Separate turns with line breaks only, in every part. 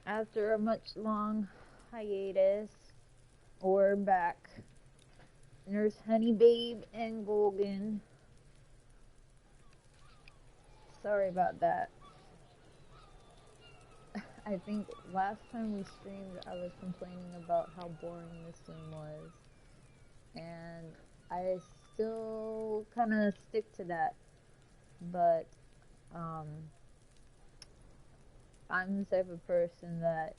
After a much long hiatus, we're back. There's Honey Babe and Golgan. Sorry about that. I think last time we streamed, I was complaining about how boring this game was. And I still kind of stick to that. But, I'm the type of person that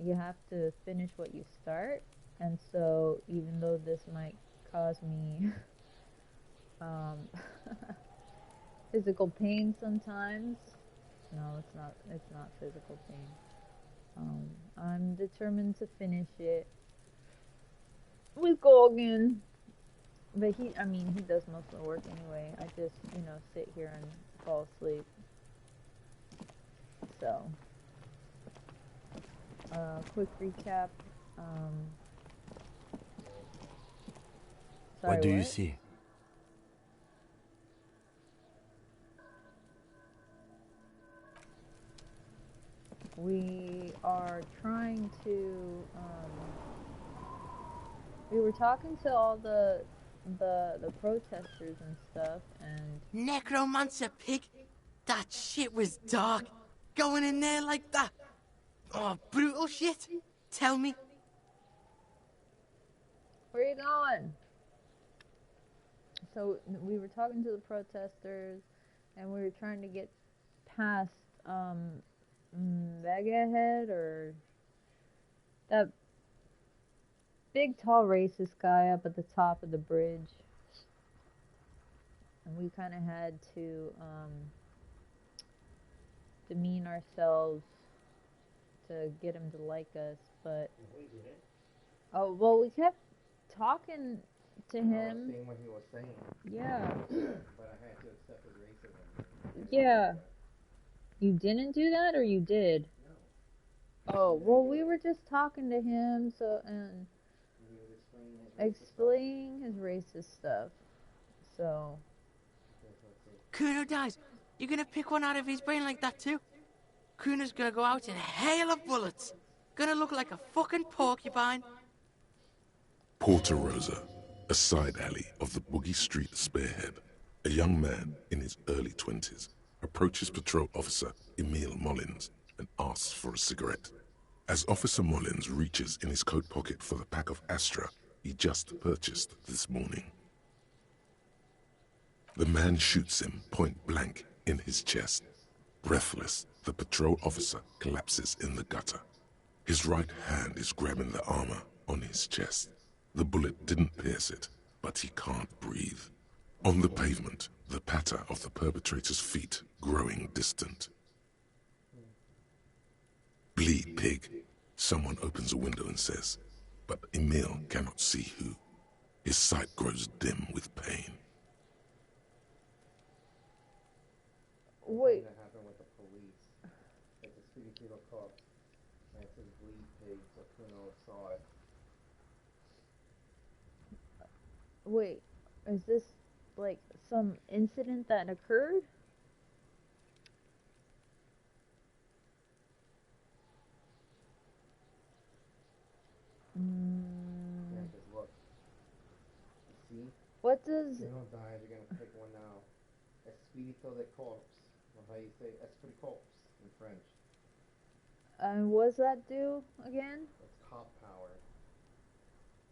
you have to finish what you start. And so, even though this might cause me physical pain sometimes, no, it's not physical pain. I'm determined to finish it with Golgan. But he does most of the work anyway. I just, sit here and fall asleep. So, quick recap. Sorry,
What do you see?
We are trying to, we were talking to all the protesters and stuff, and...
Necromancer pig? That shit was dark. Going in there like that. Oh, brutal shit. Tell me.
Where are you going? So, we were talking to the protesters, and we were trying to get past, Megahead, or that big tall racist guy up at the top of the bridge. And we kind of had to demean ourselves to get him to like us, but oh well, we kept talking to him.
I was saying what he was saying.
Yeah.
But I had to accept his racism.
Yeah. You didn't do that, or you did?
No.
Oh, well, we were just talking to him, so, and
he was
explaining his racist stuff. So.
Kuno dies. You gonna pick one out of his brain like that too? Kuno's gonna go out in a hail of bullets. Gonna look like a fucking porcupine.
Porta Rosa, a side alley of the Boogie Street Spearhead. A young man in his early 20s approaches patrol officer Emil Mullins and asks for a cigarette. As Officer Mullins reaches in his coat pocket for the pack of Astra he just purchased this morning, the man shoots him point blank in his chest. Breathless, the patrol officer collapses in the gutter. His right hand is grabbing the armor on his chest. The bullet didn't pierce it, but he can't breathe. On the pavement, the patter of the perpetrator's feet growing distant. Bleed, pig, someone opens a window and says, but Emil cannot see who. His sight grows dim with pain.
Wait.
That happened with the police. Like the speedy fetal cops. And it says bleed pig, so Kuno saw it.
Wait, is this like some incident that occurred?
Yeah, just look. See?
What does...
Kuno dies, you're gonna pick one now. Espíritu de corpse. Or how you say esprit de corps in French.
And what does that do again?
It's cop power.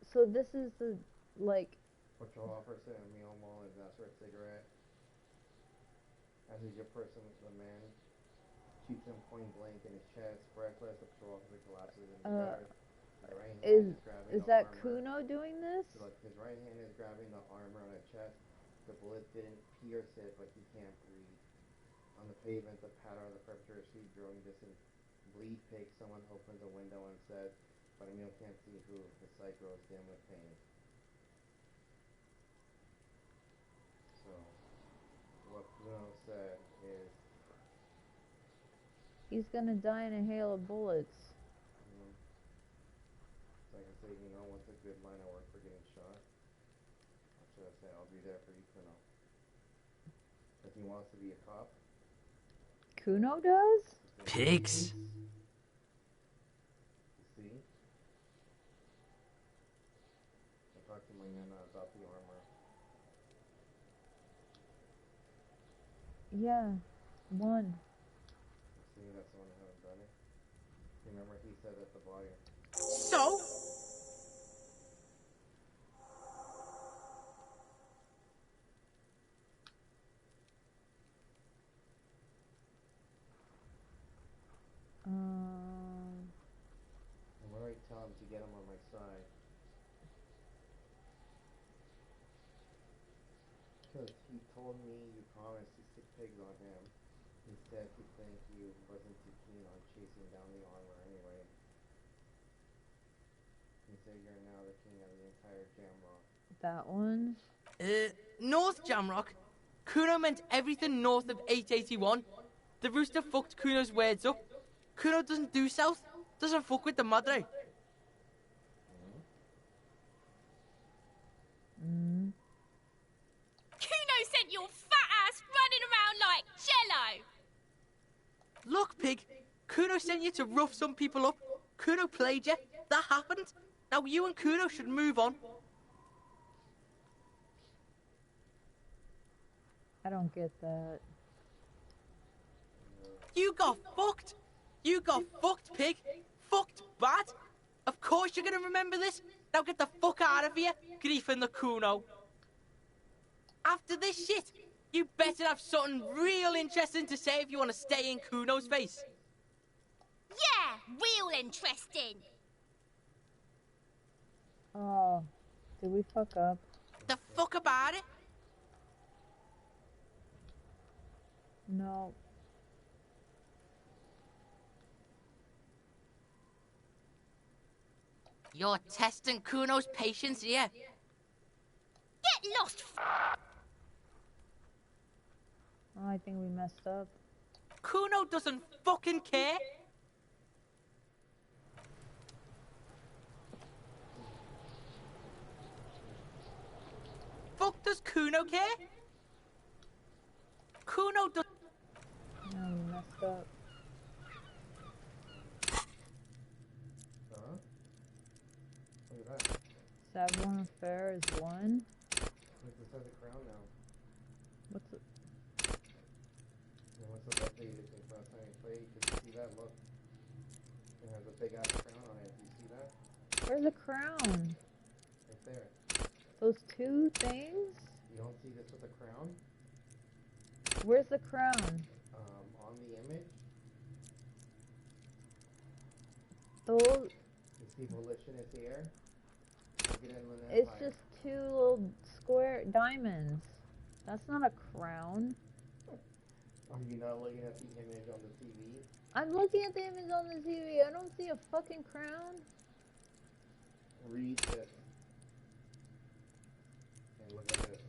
So this is the, like...
Patrol officer Emil Mullins asks for a cigarette. As he's your person, the man shoots him point blank in his chest. Breathless, the patrol officer collapses in the gutter.
Is that Kuno doing this?
So, like, his right hand is grabbing the armor on his chest. The bullet didn't pierce it, but he can't breathe. On the pavement, the patter of the perpetrator's feet growing distant. Bleed pig, someone opens a window and says, but Emil can't see who. His sight grows dim with pain. So, what Kuno said is...
He's gonna die in a hail of bullets.
Like I say, what's a good line of work for getting shot? What should I say? I'll be there for you, Kuno. If he wants to be a cop.
Kuno does?
Pigs.
Yeah, one.
See, that's the one that haven't done it. Remember he said at the volume.
So?
And what do I tell him to get him on my side? Because he told me you promised to stick pigs on him. Instead, he think you wasn't too keen on chasing down the armor anyway. He said you're now the king of the entire Jamrock.
That one?
North Jamrock? Kuno meant everything north of 881. The rooster fucked Kuno's words up. Kuno doesn't do south. Doesn't fuck with the Madre.
Kuno sent your fat ass running around like jello.
Look, pig. Kuno sent you to rough some people up. Kuno played you. That happened. Now you and Kuno should move on.
I don't get that.
You got fucked. You got fucked, pig. Fucked bad. Of course you're gonna remember this. Now get the fuck out of here, Grief and the Kuno. After this shit, you better have something real interesting to say if you want to stay in Kuno's face.
Yeah, real interesting.
Oh, did we fuck up?
The fuck about it?
No.
You're testing Kuno's patience here.
Get lost.
Oh, I think we messed up.
Kuno doesn't fucking care. Fuck does Kuno care? Kuno does.
No, we messed up.
Huh? Look at that.
Savon Affair is one.
Look, this has a crown now.
What's it?
And what's the update since last time you played? Did you see that? Look. It has a big ass crown on it. Do you see that?
Where's the crown?
Right there.
Those two things?
You don't see this with a crown?
Where's the crown?
On the image.
Those.
You see volition is here. Look at Inland
It's
Empire.
just two little square diamonds. That's not a crown.
Are you not looking at the image on the TV?
I'm looking at the image on the TV. I don't see a fucking crown.
Read this. And look at this.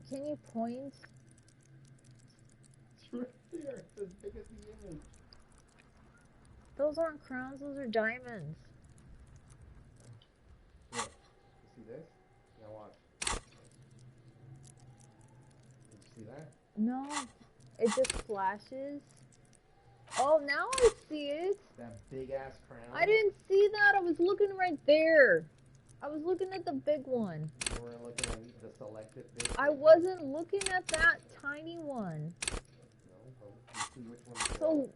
Can you point?
It's right there. It's as big as the image.
Those aren't crowns. Those are diamonds.
Look. You see this? Now watch. Did you see that?
No, it just flashes. Oh, now I see it.
That big ass crown.
I didn't see that. I was looking right there. I was looking at the big one.
You were looking at the selected big.
I wasn't looking at that tiny one.
No, but you see which one.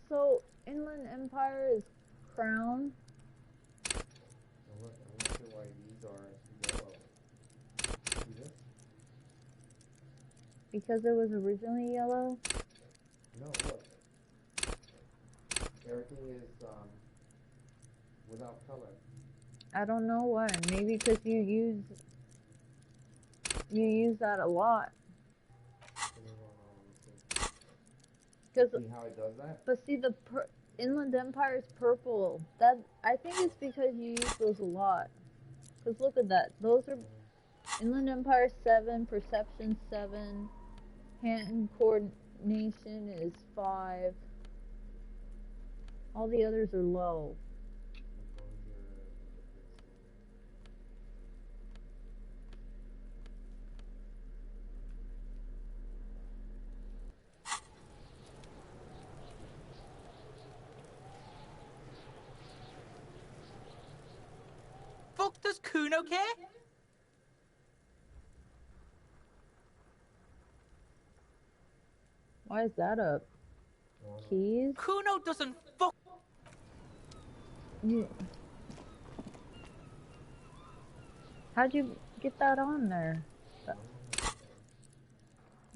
So Inland Empire is crown.
Now look, I'm not sure why these are yellow. See this?
Because it was originally yellow.
No, look. Everything is without color.
I don't know why. Maybe because you use that a lot. Because
See how it does that?
but see the Inland Empire is purple. That I think it's because you use those a lot. Because look at that. Those are Inland Empire 7, Perception 7, Hand Coordination is 5. All the others are low.
Fuck does Kuno care?
Why is that up? Keys?
Kuno doesn't fuck.
How'd you get that on there?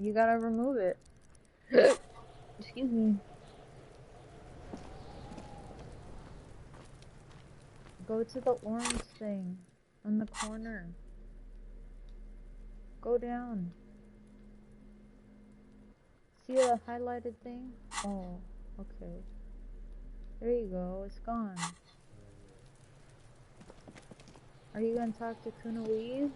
You gotta remove it. Excuse me. Go to the orange thing on the corner. Go down. See the highlighted thing? Oh, okay. There you go. It's gone. Are you gonna talk to Kuna Louise?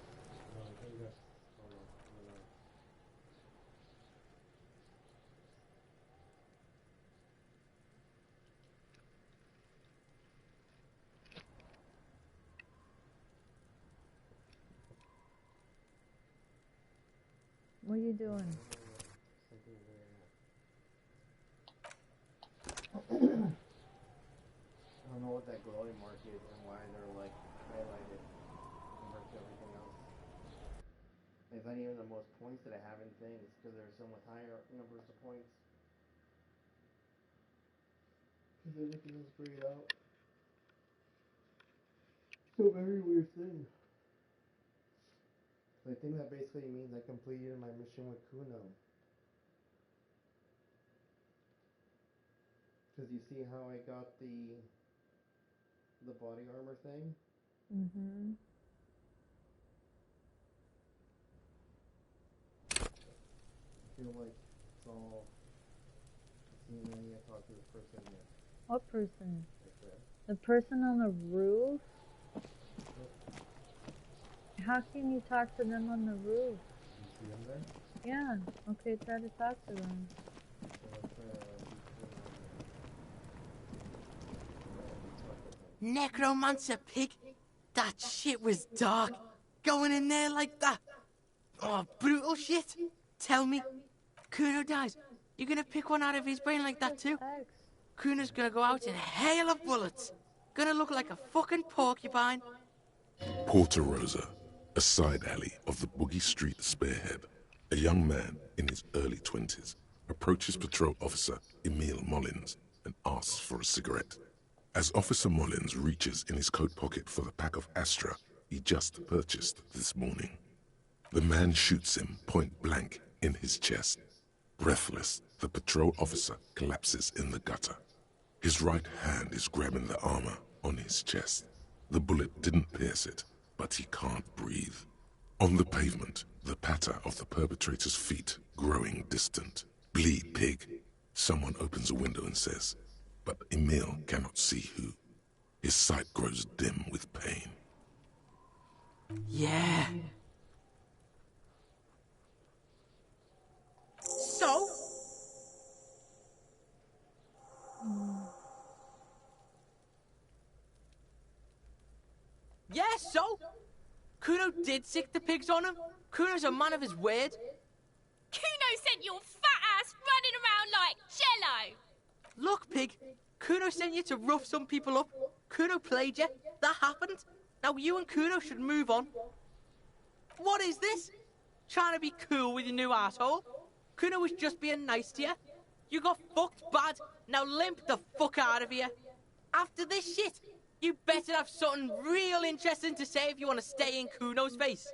What are you doing?
I don't know what that glowing mark is and why they're like highlighted compared to everything else. It's not even the most points that I have in things because there's so much higher numbers of points. Because everything is grayed out. So very weird thing. I think that basically means I completed my mission with Kuno. Because you see how I got the body armor thing?
Mm-hmm.
I feel like it's all... See, I need to talk to this person here.
What person?
Right there.
The person on the roof? How can you talk to them on the roof?
You see them there?
Yeah. Okay, try to talk to them.
Necromancer pig. That shit was dark. Going in there like that. Oh, brutal shit. Tell me, Kuno dies. You gonna pick one out of his brain like that too? Kuno's gonna go out in a hail of bullets. Gonna look like a fucking porcupine.
Porta Rosa, a side alley of the Boogie Street Spearhead. A young man in his early 20s approaches patrol officer Emile Mullins and asks for a cigarette. As Officer Mullins reaches in his coat pocket for the pack of Astra he just purchased this morning, the man shoots him point blank in his chest. Breathless, the patrol officer collapses in the gutter. His right hand is grabbing the armor on his chest. The bullet didn't pierce it, but he can't breathe. On the pavement, the patter of the perpetrator's feet growing distant. Bleed, pig. Someone opens a window and says, but Emile cannot see who. His sight grows dim with pain.
Yeah. So? Yeah, so? Kuno did sick the pigs on him. Kuno's a man of his word.
Kuno sent your fat ass running around like jello.
Look, pig. Kuno sent you to rough some people up. Kuno played you. That happened. Now you and Kuno should move on. What is this? Trying to be cool with your new asshole? Kuno was just being nice to you. You got fucked bad. Now limp the fuck out of here. After this shit, you better have something real interesting to say if you want to stay in Kuno's face.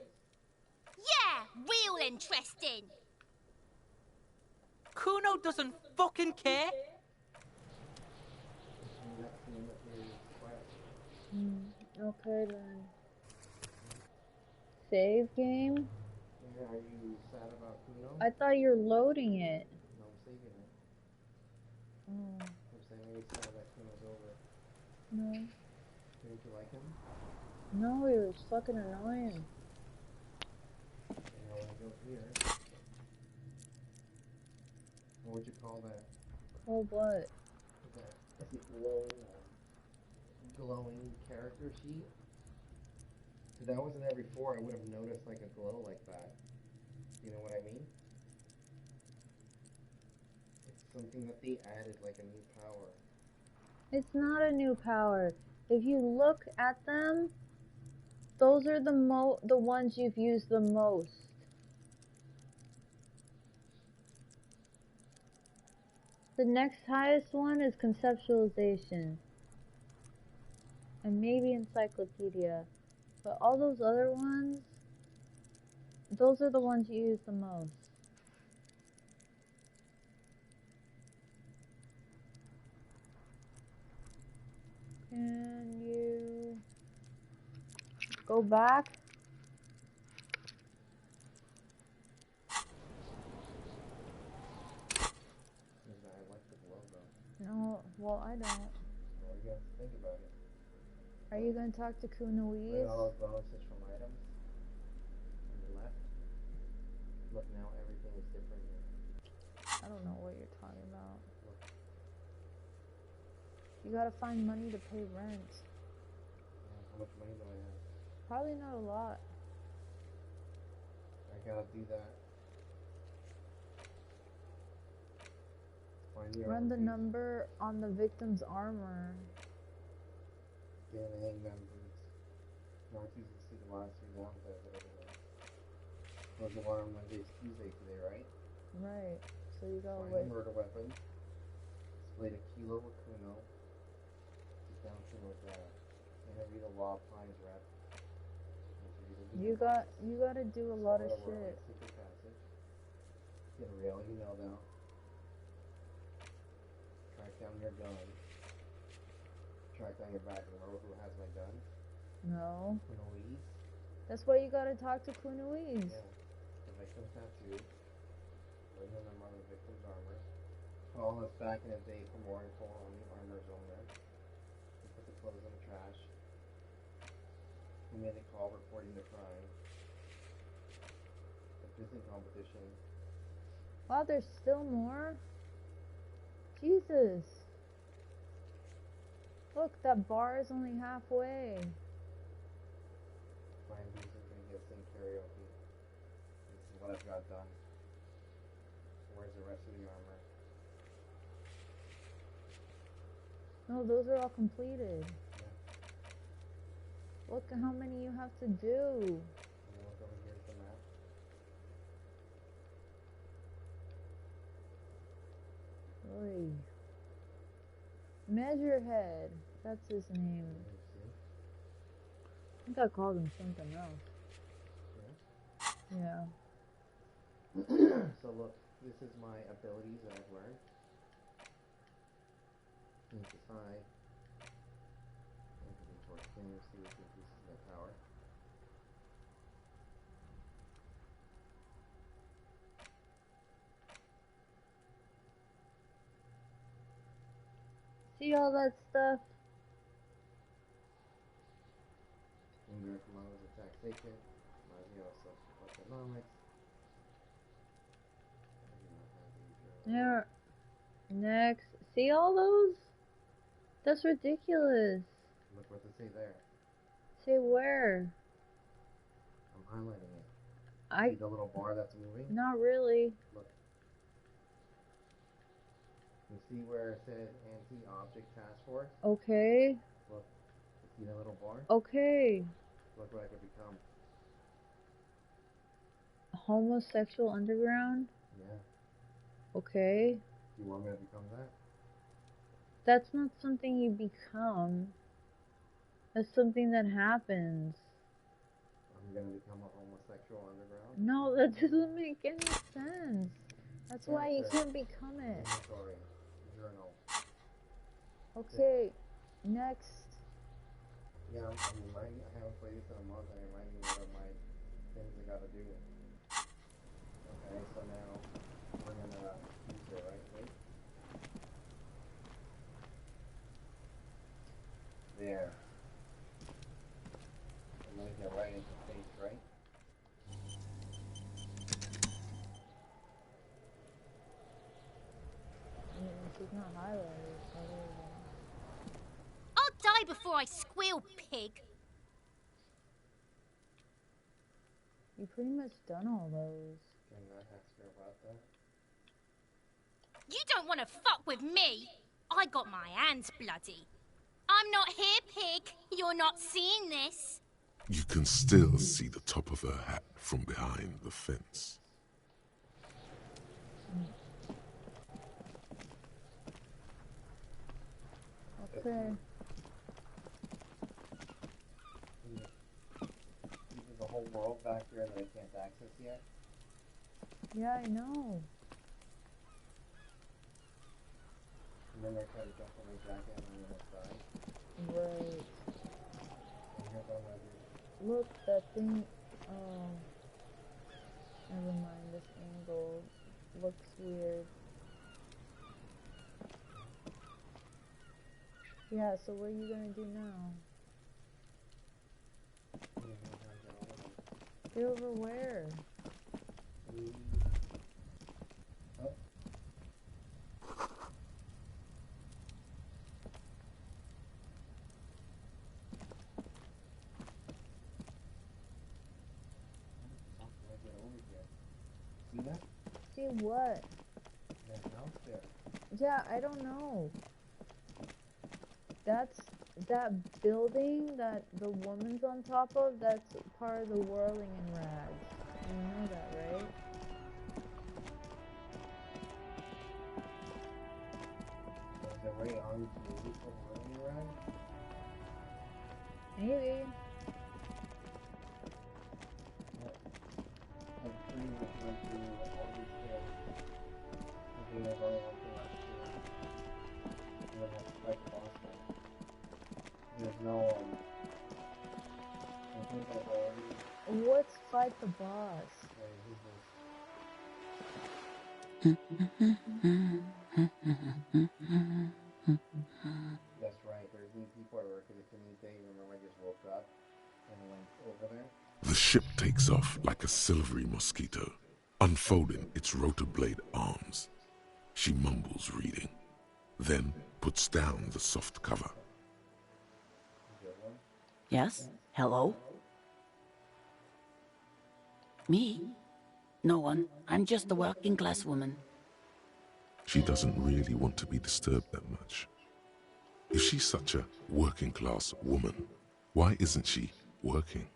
Yeah, real interesting.
Kuno doesn't fucking care.
Okay then. Save game?
Yeah, are you sad about Kuno?
I thought you were loading it.
No, I'm saving it.
Oh.
I'm saying are you sad that Kuno's over?
No.
Didn't you like him?
No, he was fucking annoying.
You know, when I go here... What would you call that?
Oh, what?
That glowing character sheet? If that wasn't there before, I would have noticed like a glow like that. You know what I mean? It's something that they added, like a new power.
It's not a new power. If you look at them, those are the ones you've used the most. The next highest one is conceptualization. And maybe encyclopedia. But all those other ones, those are the ones you use the most. Can you go back?
I like the glove though.
No, well, I don't.
Well, you have to think about it.
Are you going to talk to
Look
Kunoise?
at all those bonuses from items on the left. Look, now everything is different here.
I don't know what you're talking about.
Look.
You gotta find money to pay rent.
How much money do I have?
Probably not a lot.
I gotta do that. Find the
Run the
piece.
number on the victim's armor.
Get an hangman boots. Not easy to see the last few down there, but everything. Was the one on Monday's Tuesday today, right?
Right. So you gotta
Find
wait.
a murder weapon. Displayed a kilo of Kuno. Sit down Kuno's dad. Interview the law Pines rep.
You gotta do a lot of shit.
Secret passage. Get a real email now. Track down your gun. Track down your bag. Remember who has my gun?
No.
Kunoise.
That's why you gotta talk to Kunoise.
Yeah. The victim's tattoo. Ring the number on the victim's armor. Call us back in a day for more info on the armor's owner. We put the clothes in the trash. Who made a call reporting the crime? The pissing competition.
Wow, there's still more? Jesus. Look, that bar is only halfway.
Find music and get sing karaoke. This is what I've got done. Where's the rest of the armor?
No, those are all completed.
Yeah.
Look at how many you have to do.
And then look over here at the map.
Oy. Measurehead. That's his name.
You see?
I think I called him something else. Yeah.
So look, this is my abilities that I've learned. Think aside. Empathy for things, see what increases my power.
See all that stuff?
Indirect models of taxation. Reminds me also of economics.
There. Next. See all those? That's ridiculous.
Look what they say there.
Say where?
I'm highlighting it. See the little bar that's moving?
Not really.
Look. You see where it says Anti-Object Task Force?
Okay.
Look. You see that little bar?
Okay.
Look what I could become.
Homosexual underground?
Yeah.
Okay.
You want me to become that?
That's not something you become. That's something that happens.
I'm gonna become a homosexual underground?
No, that doesn't make any sense. That's why you can't become it.
Inventory. Journal.
Okay, next.
Yeah, I haven't played this in a month and it reminds me what of my things I gotta do. Okay, so now we're gonna use it, right? Wait. There. I'm gonna get right into face, right?
She's not highlighted.
I'll die before I squeal, pig.
You pretty much done all those.
Can I ask her about that?
You don't want to fuck with me. I got my hands bloody. I'm not here, pig. You're not seeing this.
You can still see the top of her hat from behind the fence.
okay.
There's a whole world back here that I can't access yet.
Yeah, I know.
And then I try to jump on my jacket and I'm gonna die.
Right.
And here's all my
Look, that thing. Oh. Never mind, this angle looks weird. Yeah, so what are you gonna do now? Get over where?
Oh. See that?
See what?
That house there.
Yeah, I don't know. That's that building that the woman's on top of, that's part of the whirling in rags. You know that, right?
Is it right on to the roof of Rolling Rag?
Maybe.
I pretty much went through all these stairs. I think there's only one thing left to do. And then have to fight the boss fight. There's no, I think I've already...
What's fight the boss?
Wait, who's this? That's right, there's new people at work, and it's a new day. Remember, I just woke up and went over there?
The ship takes off like a silvery mosquito, unfolding its rotor blade arms. She mumbles reading, then puts down the soft cover.
Good one.
Yes? Hello? Me? No one. I'm just a working class woman.
She doesn't really want to be disturbed that much. If she's such a working class woman, why isn't she working?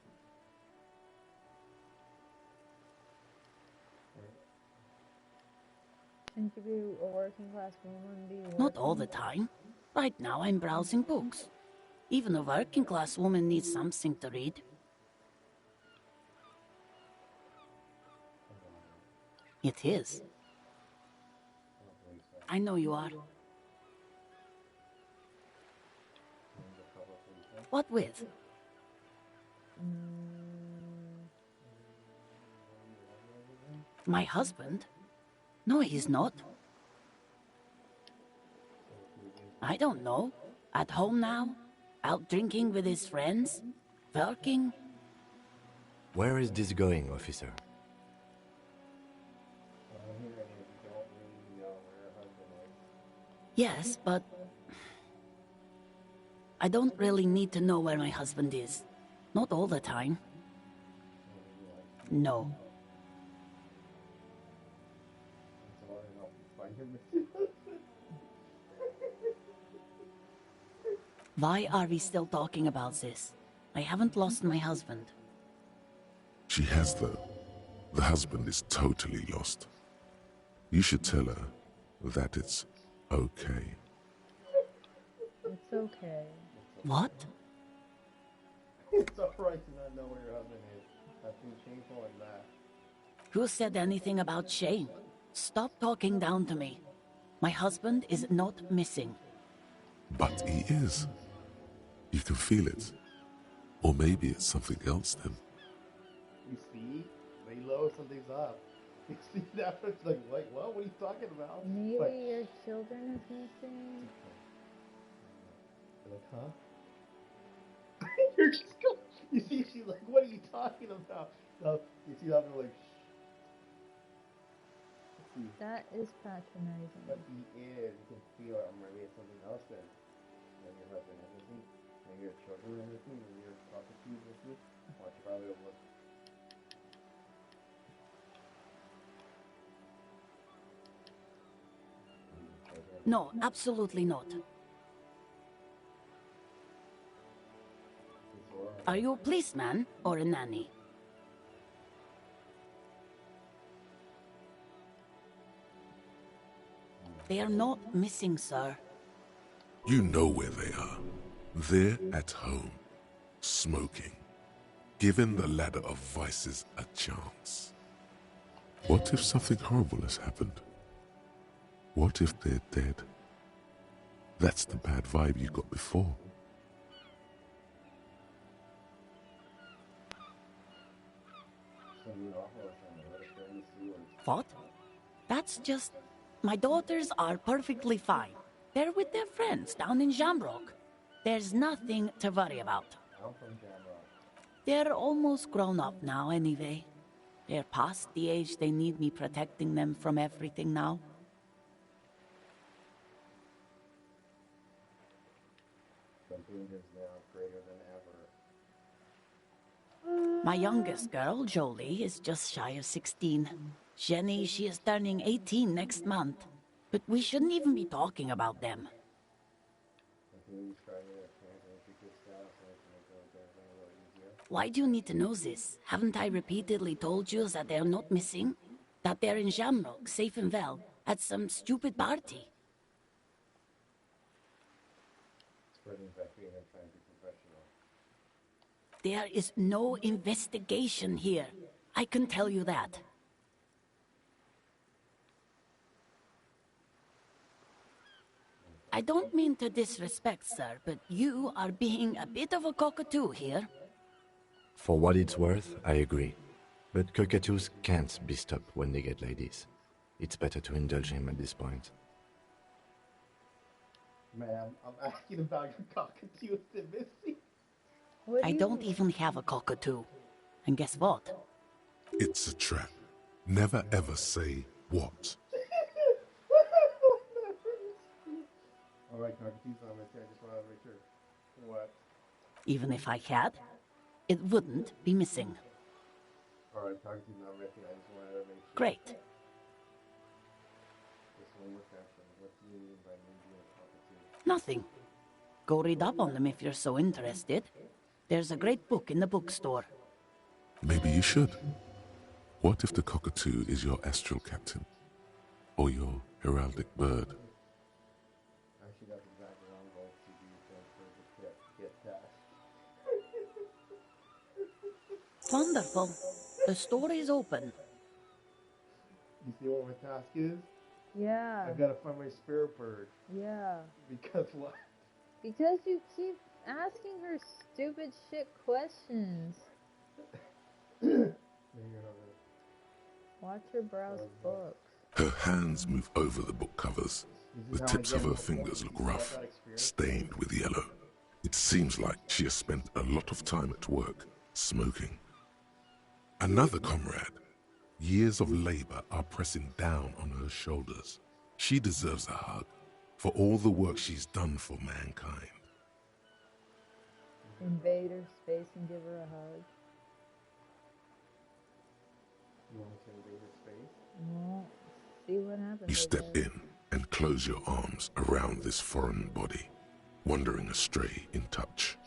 Shouldn't you be a working class woman? Be working?
Not all the time. Right now I'm browsing books. Even a working class woman needs something to read. It is. I know you are. What with? My husband? No, he's not. I don't know. At home now? Out drinking with his friends? Working?
Where is this going, officer?
Yes, but... I don't really need to know where my husband is. Not all the time. No. Why are we still talking about this? I haven't lost my husband.
She has, though. The husband is totally lost. You should tell her that it's okay.
It's okay.
What?
It's alright to not know where your husband is. Nothing shameful in that.
Who said anything about shame? Stop talking down to me. My husband is not missing.
But he is. You can feel it. Or maybe it's something else then.
You see? Lay low, something's up. You see that? It's like, what? What are you talking about?
Maybe
Like,
your children is missing.
like, huh? You're just going. You see, she's like, what are you talking about? No, you see that? Like, shh. See,
That is patronizing.
but he is. You can feel it. Maybe it's something else then. Maybe your husband is missing. Maybe your children are missing. Maybe your property is missing. Watch your probably look.
No, absolutely not. Are you a policeman or a nanny? They are not missing, sir.
You know where they are. They're at home, smoking, giving the ladder of vices a chance. What if something horrible has happened? What if they're dead? That's the bad vibe you got before.
What? That's just... My daughters are perfectly fine. They're with their friends down in Jamrock. There's nothing to worry about.
I'm from Jamrock.
They're almost grown up now anyway. They're past the age they need me protecting them from everything now.
The dangers now greater than ever.
My youngest girl, Jolie, is just shy of 16. Jenny, she is turning 18 next month. But we shouldn't even be talking about them. Why do you need to know this? Haven't I repeatedly told you that they're not missing? That they're in Jamrock, safe and well, at some stupid party? There is no investigation here. I can tell you that. I don't mean to disrespect, sir, but you are being a bit of a cockatoo here.
For what it's worth, I agree. But cockatoos can't be stopped when they get ladies. It's better to indulge him at this point.
Ma'am, I'm asking about your cockatoo intimacy.
I don't even have a cockatoo. And guess what?
It's a trap. Never ever say what.
Alright, cockatoo's not missing. I just wanted to make sure. What?
Even if I had, it wouldn't be missing.
Alright, cockatoo's not missing. I just wanted to make sure.
Great.
Just one more question. What do you mean by me being a cockatoo?
Nothing. Go read up on them if you're so interested. There's a great book in the bookstore.
Maybe you should. What if the cockatoo is your astral captain? Or your heraldic bird?
Actually, that's exactly what I'm going to do for the get that.
Wonderful. The store is open.
You see what my task is?
Yeah.
I've got to find my spirit bird.
Yeah.
Because what?
Because you keep asking her stupid shit questions. Watch her browse books.
Her hands move over the book covers. The tips of her fingers look rough, stained with yellow. It seems like she has spent a lot of time at work, smoking. Another comrade. Years of labor are pressing down on her shoulders. She deserves a hug for all the work she's done for mankind.
Invade her space and give her a hug.
You want to invade her space?
Well, see what happens.
You step in and close your arms around this foreign body, wandering astray in touch.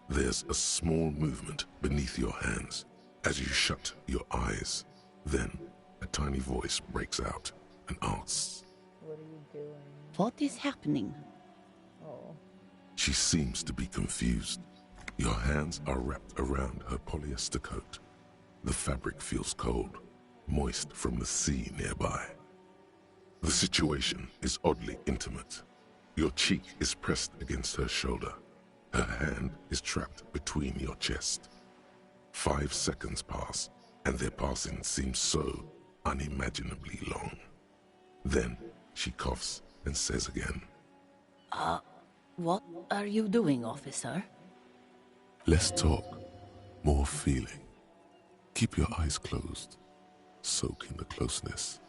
There's a small movement beneath your hands as you shut your eyes. Then a tiny voice breaks out and asks,
"What are you doing?"
What is happening?
Oh.
She seems to be confused. Your hands are wrapped around her polyester coat. The fabric feels cold, moist from the sea nearby. The situation is oddly intimate. Your cheek is pressed against her shoulder. Her hand is trapped between your chest. 5 seconds pass, and their passing seems so unimaginably long. Then she coughs and says again,
What are you doing, officer?
"Less talk, more feeling. Keep your eyes closed. Soak in the closeness.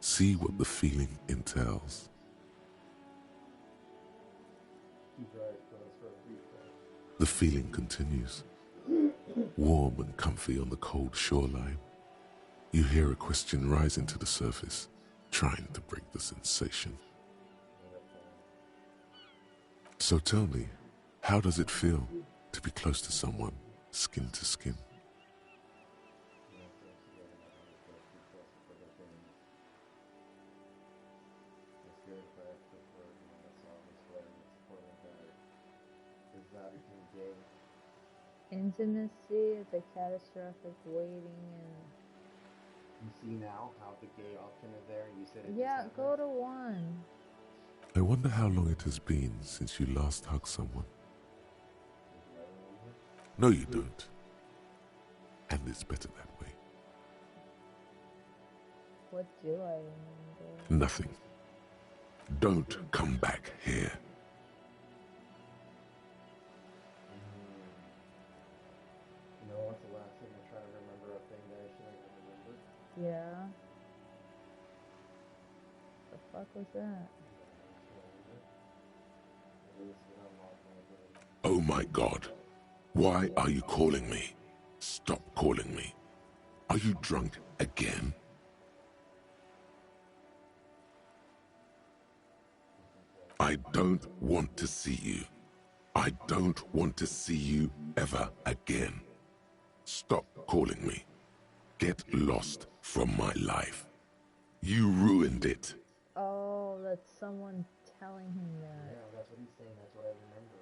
See what the feeling entails."
Keep your eyes closed for a brief second.
The feeling continues. Warm and comfy on the cold shoreline. You hear a question rising to the surface, trying to break the sensation. So tell me, how does it feel to be close to someone, skin to skin?
exotic and gay.
Intimacy is a catastrophic waiting and...
You see now how the gay option is there, and you said it
Yeah,
just
go
happened?
to 1.
I wonder how long it has been since you last hugged someone. No, you don't. And it's better that way.
What do I remember?
Nothing. Don't come back here.
You know, what's the last thing I try to remember a thing that I shouldn't remember?
Yeah. The fuck was that?
Oh my God. Why are you calling me? Stop calling me. Are you drunk again? I don't want to see you. I don't want to see you ever again. Stop calling me. Get lost from my life. You ruined it.
Oh, that's someone telling him that.
Yeah, that's what he's saying. That's what I remember.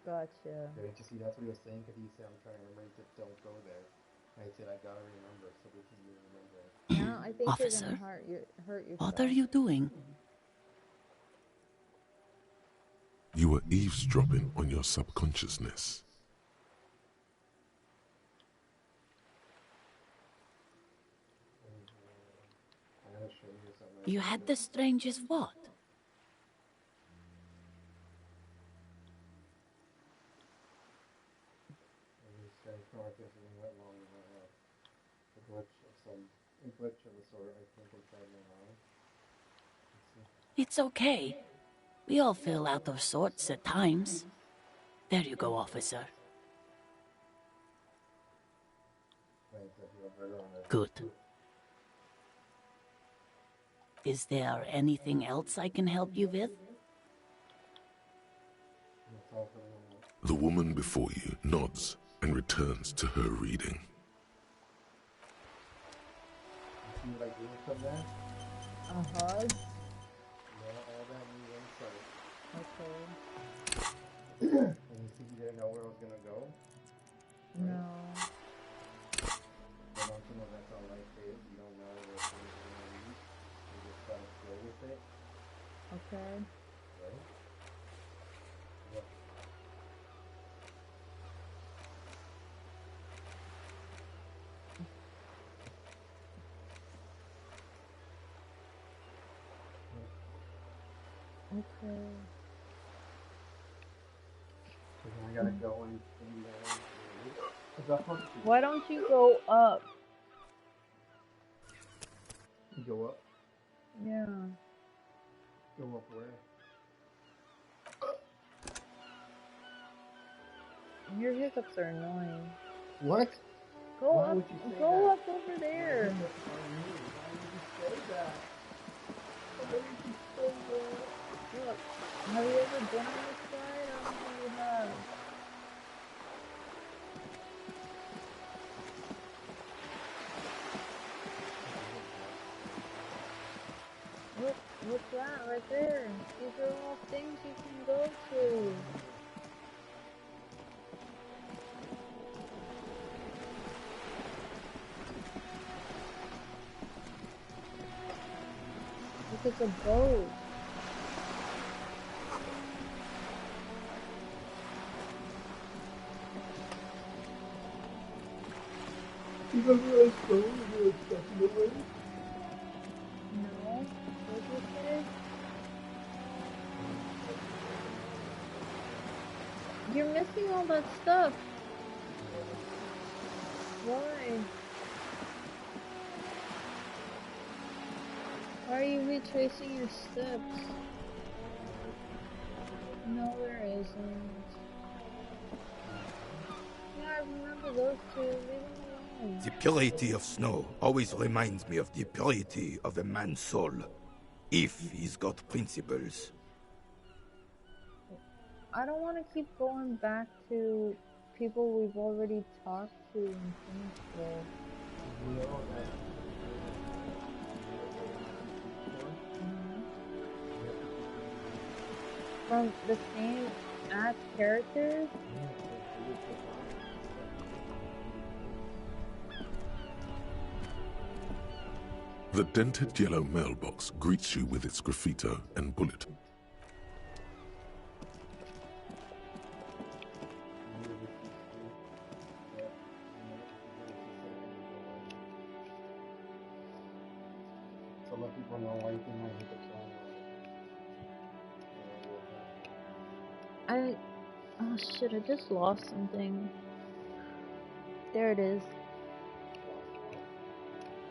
Gotcha.
Didn't you see? That's what he was saying, because he said, I'm trying to remember. He said, don't go there. And I said, I gotta remember. So this is me remembering.
Now I think
Officer,
you're gonna hurt yourself.
What are you doing?
You were eavesdropping on your subconsciousness.
I'm gonna show you something.
You had the strangest what?
Glitch of the sort, I think, inside my mind.
It's okay. We all feel out of sorts at times. There you go, officer. Good. Is there anything else I can help you with?
The woman before you nods and returns to her reading.
See what I do from that?
A hug?
Yeah, all that new insight.
Okay.
And you see, you didn't know where I was gonna go?
No.
But don't you know that's all life is? You don't know where things are gonna lead. You just gotta flow with it,
Okay.
right? Yeah.
Okay.
So then I gotta go and is that part?
Why don't you go up?
Go up?
Yeah.
Go up where?
Your hiccups are annoying.
What?
Go
Why
up.
would you say
Go
that?
up over there.
Why would you say that? Why would you say that?
Look. Have you ever been on this side? I don't think you have. Look, what's that right there? These are all things you can go to. Look at the boat.
You remember I stole the second away?
No. What did you say? You're missing all that stuff. Why? Why are you retracing your steps? No, there isn't. Yeah, I remember those two. Leave them alone.
The purity of snow always reminds me of the purity of a man's soul, if he's got principles.
I don't want to keep going back to people we've already talked to and finished with. From the same add characters?
The dented yellow mailbox greets you with its graffito and bullet.
So let people know why you think I hit the phone.
Oh shit, I just lost something. There it is.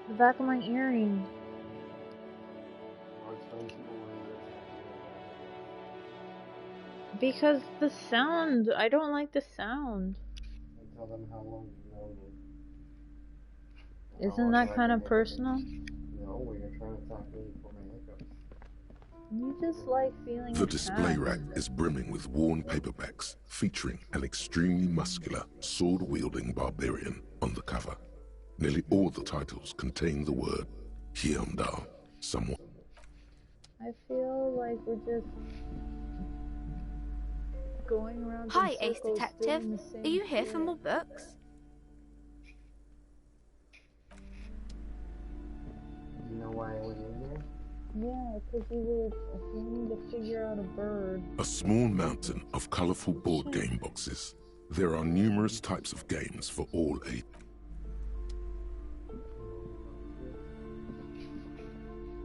The back of my earring. Because the sound, I don't like the sound.
And tell them how long you've known me.
Isn't that kind of personal?
No, when you're trying to talk to me for my hiccups.
You just like feeling
The display
attacked.
rack is brimming with worn paperbacks featuring an extremely muscular, sword-wielding barbarian on the cover. Nearly all the titles contain the word Hyundai, someone.
I feel like we're just going around.
Hi,
in
Ace
circles,
Detective.
doing the same
Are you here for
shit.
more books?
You know why I went in there?
Yeah, because you were trying to figure out a bird.
A small mountain of colorful board game boxes. There are numerous types of games for all ages.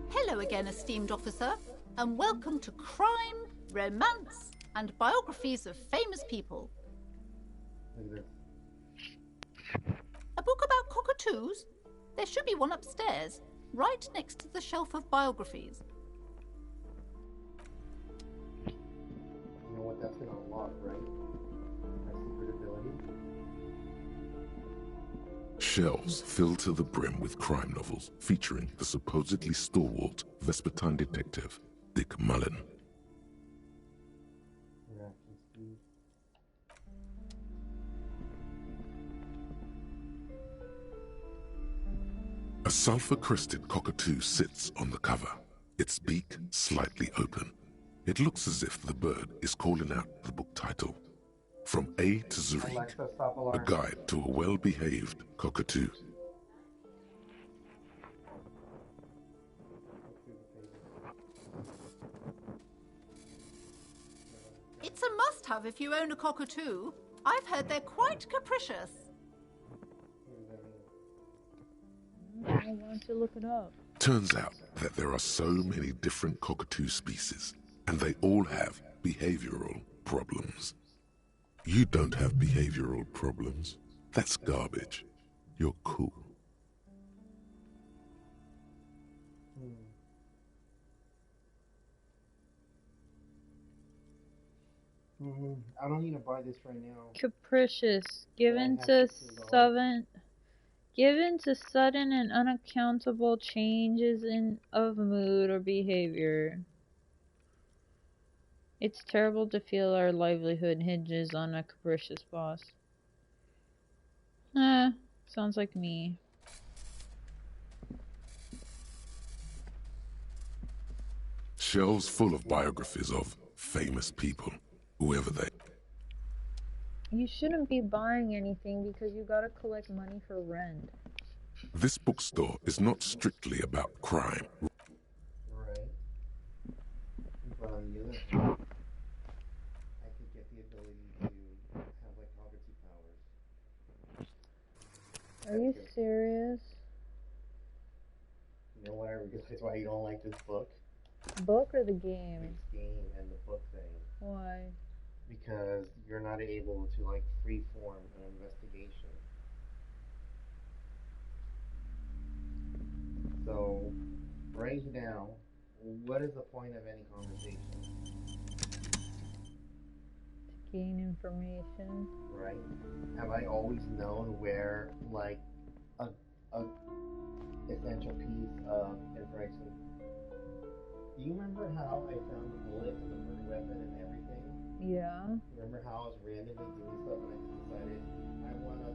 Hello again, esteemed officer, and welcome to Crime, Romance, and Biographies of Famous People.
Look at this.
A book about cockatoos? There should be one upstairs, right next to the shelf of biographies.
You know what that's gonna unlock, right? My secret ability.
Shelves filled to the brim with crime novels featuring the supposedly stalwart Vespertine detective, Dick Mullen.
Reaction speed.
A sulfur-crested cockatoo sits on the cover, its beak slightly open. It looks as if the bird is calling out the book title, From A to Zurich,
Alexa, stop
a
alarm.
guide to a well-behaved cockatoo.
It's a must-have if you own a cockatoo. I've heard they're quite capricious.
I want to look it up.
Turns out that there are so many different cockatoo species, and they all have behavioral problems. You don't have behavioral problems. That's garbage. You're cool.
I don't need to buy this right now.
Capricious, given
have
to
$2.
given to sudden and unaccountable changes of mood or behavior. It's terrible to feel our livelihood hinges on a capricious boss. Sounds like me.
Shelves full of biographies of famous people, whoever they.
You shouldn't be buying anything because you gotta collect money for rent.
This bookstore is not strictly about crime.
Right. But on the other hand, I could get the ability to have like poverty powers.
Are you serious?
You know what I realized why you don't like this book?
Book or the game?
This game and the book thing.
Why?
Because you're not able to like freeform an investigation. So, right now, what is the point of any conversation?
To gain information.
Right? Have I always known where like a essential piece of information? Do you remember how I found the bullet and the murder weapon and everything?
Yeah.
Remember how I was randomly doing stuff and I decided I want to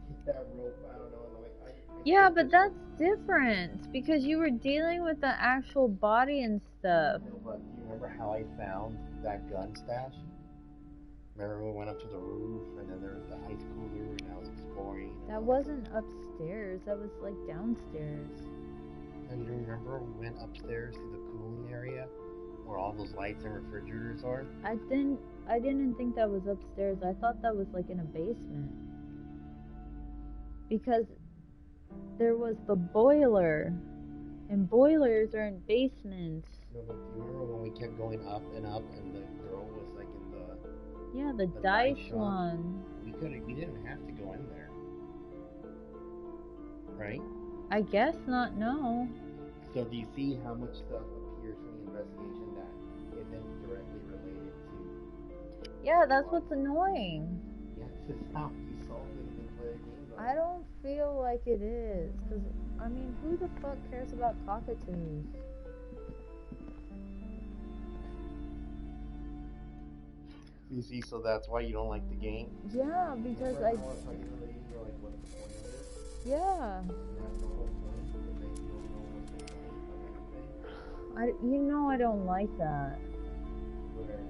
hit that rope? I don't know. And I
Yeah, but that's different because you were dealing with the actual body and stuff.
No, but do you remember how I found that gun stash? Remember we went up to the roof and then there was the ice cooler and I was exploring.
That wasn't upstairs. That was like downstairs.
And you remember we went upstairs to the cooling area where all those lights and refrigerators are?
I didn't think that was upstairs. I thought that was like in a basement. Because there was the boiler. And boilers are in basements.
No, but do you remember when we kept going up and the girl was like in the...
Yeah, the dice one.
We didn't have to go in there. Right?
I guess not, no.
So do you see how much stuff appears from the investigation that isn't directly related to...
Yeah, that's what's annoying.
Yeah, this is how you solve things and play a game.
I don't feel like it is. Because, I mean, who the fuck cares about cockatoos?
You see, so that's why you don't like the game?
Yeah, because
You're like, what's the point of this?
Yeah.
And that's the whole point, because they don't know what's the point of anything.
You know I don't like that.
Where,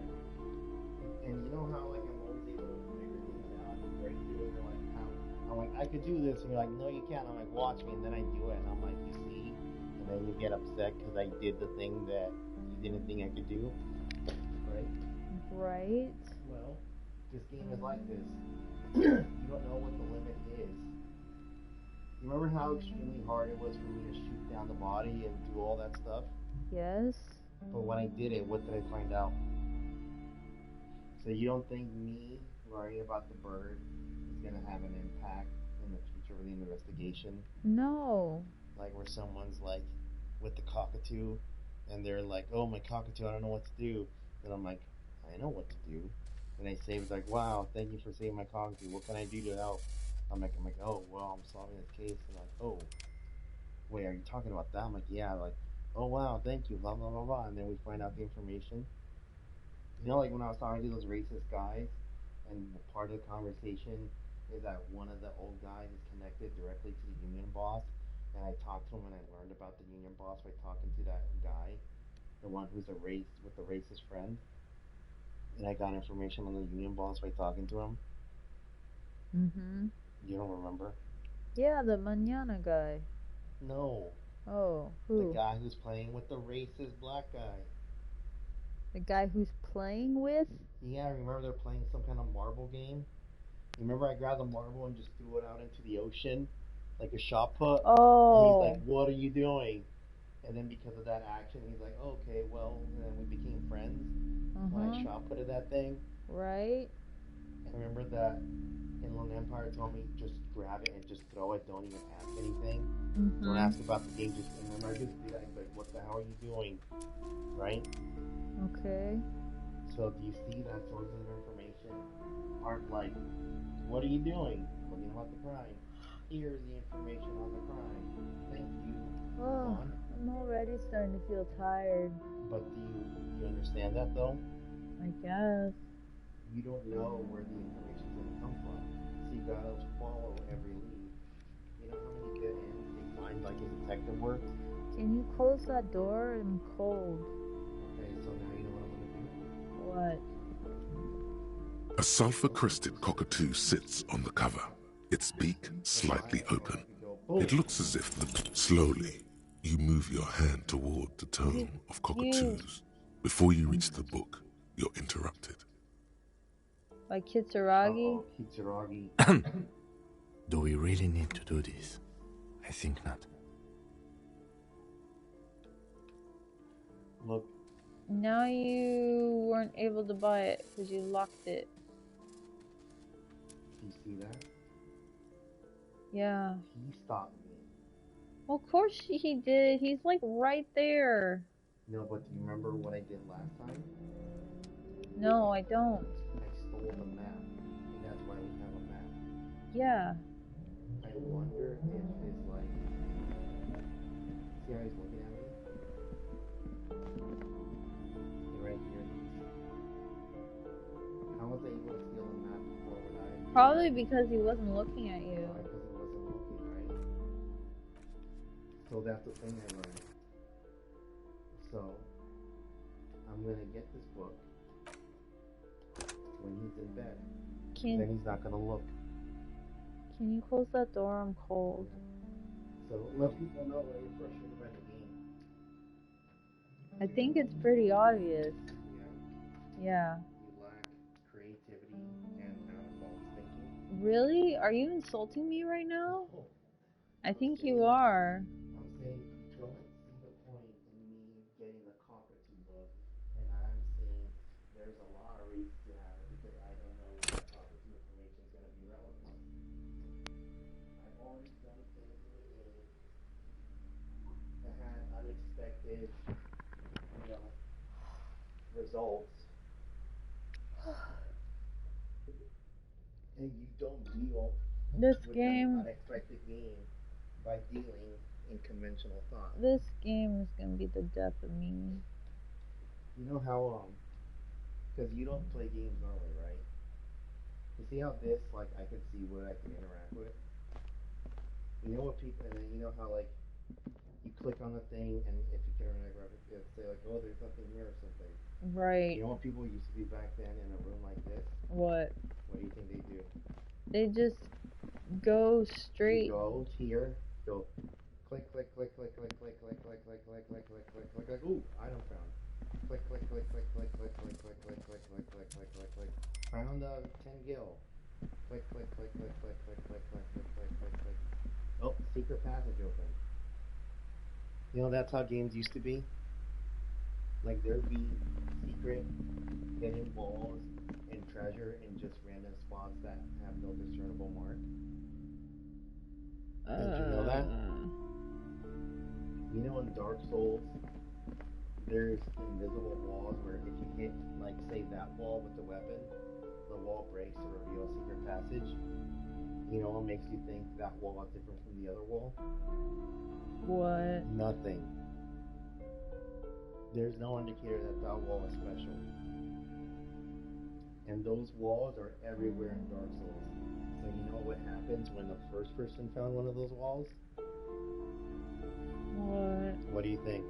and you know how like I'm always able to figure things out and break through it, like how I'm like, I could do this, and you're like, no you can't. I'm like, watch me, and then I do it, and I'm like, you see? And then you get upset because I did the thing that you didn't think I could do, right?
Right.
Well, this game is like this. You don't know what the limit is. You remember how extremely hard it was for me to shoot down the body and do all that stuff?
Yes.
But when I did it, what did I find out? So you don't think me worrying about the bird is going to have an impact in the future of the investigation?
No.
Like where someone's like with the cockatoo and they're like, oh my cockatoo, I don't know what to do. And I'm like, I know what to do. And they say, it's like, wow, thank you for saving my cockatoo. What can I do to help? I'm like, oh, well, I'm solving this case. And like, oh, wait, are you talking about that? I'm like, yeah. Like, oh, wow, thank you, blah, blah, blah, blah. And then we find out the information. You know, like when I was talking to those racist guys, and part of the conversation is that one of the old guys is connected directly to the union boss. And I talked to him and I learned about the union boss by talking to that guy, the one who's with the racist friend. And I got information on the union boss by talking to him.
Mm-hmm.
You don't remember?
Yeah, the Manana guy.
No.
Oh, who?
The guy who's playing with the racist black guy.
The guy who's playing with?
Yeah, remember they're playing some kind of marble game? Remember I grabbed the marble and just threw it out into the ocean? Like a shot put?
Oh.
And he's like, what are you doing? And then because of that action, he's like, okay, well, and then we became friends. When I shot put at that thing.
Right.
And remember that Inland Empire told me just grab it and just throw it, don't even ask anything. Don't ask about the game, just remember I just do that. Like, what the hell are you doing? Right?
Okay.
So do you see that sources of information aren't like, what are you doing? Looking about the crime. Here's the information on the crime. Thank you.
Oh, I'm already starting to feel tired.
But do you understand that though?
I guess.
You don't know where the information's going to come from. So you gotta follow every lead. You know how many good ends they find like in detective work?
Can you close that door? I'm cold.
Okay, so now you know what I'm
What?
gonna do?
A sulfur-crested cockatoo sits on the cover, its beak slightly open. It looks as if slowly you move your hand toward the tome of cockatoos. Before you reach the book, you're interrupted.
By Kitsuragi?
Kitsuragi.
Do we really need to do this? I think not.
Look.
Now you weren't able to buy it because you locked it.
Do you see that?
Yeah.
He stopped me.
Well, of course he did. He's like right there.
No, but do you remember what I did last time?
No, I don't.
I stole the map, and that's why we have a map.
Yeah.
I wonder if it's like... See how he's looking at me? Right here. How was I able to steal the map before when I...
Probably because he wasn't looking at you.
Because he wasn't looking, right? So that's the thing I learned. So, I'm gonna get this book. when he's in bed.
Can
Then he's not gonna look.
Can you close that door? I'm cold.
So let people know why you're frustrated by the game.
I think it's pretty obvious.
Yeah.
Yeah.
You lack creativity and out-of-box thinking.
Really? Are you insulting me right now?
No.
I think you are.
I'm saying you don't see the point in me getting the cockatoo book, and I'm saying there's a lottery to have it because I don't know when the cockatoo information is going to be relevant. I've already done things in the game that had unexpected, results, and you don't deal
This
with
game.
an unexpected game by dealing in conventional thought.
This game is gonna be the death of me.
You know how because you don't play games normally, right? You see how this, like, I can see what I can interact with? You know what people, and then you know how, like, you click on the thing, and if you can interact with it, it'll say, like, oh, there's nothing here or something.
Right.
You know what people used to be back then in a room like this?
What?
What do you think they do?
They just go straight.
You go here, go click, click, click, click, click, click, click, click, click, click, click, click, click, click, click, ooh, item found. Click, click, click, click, click, click, click, click, click, click, click, click, click, click, click. Found 10 gil. Click, click, click, click, click, click, click, click, click, click, click, click. Oh, secret passage open. You know, that's how games used to be. Like, there'd be secret hidden walls and treasure in just random spots that have no discernible mark. Did you know that? You know, in Dark Souls, there's invisible walls where if you hit, like, say, that wall with the weapon, the wall breaks to reveal a secret passage. You know what makes you think that wall is different from the other wall?
What?
Nothing. There's no indicator that that wall is special. And those walls are everywhere in Dark Souls. So you know what happens when the first person found one of those walls?
What?
What do you think?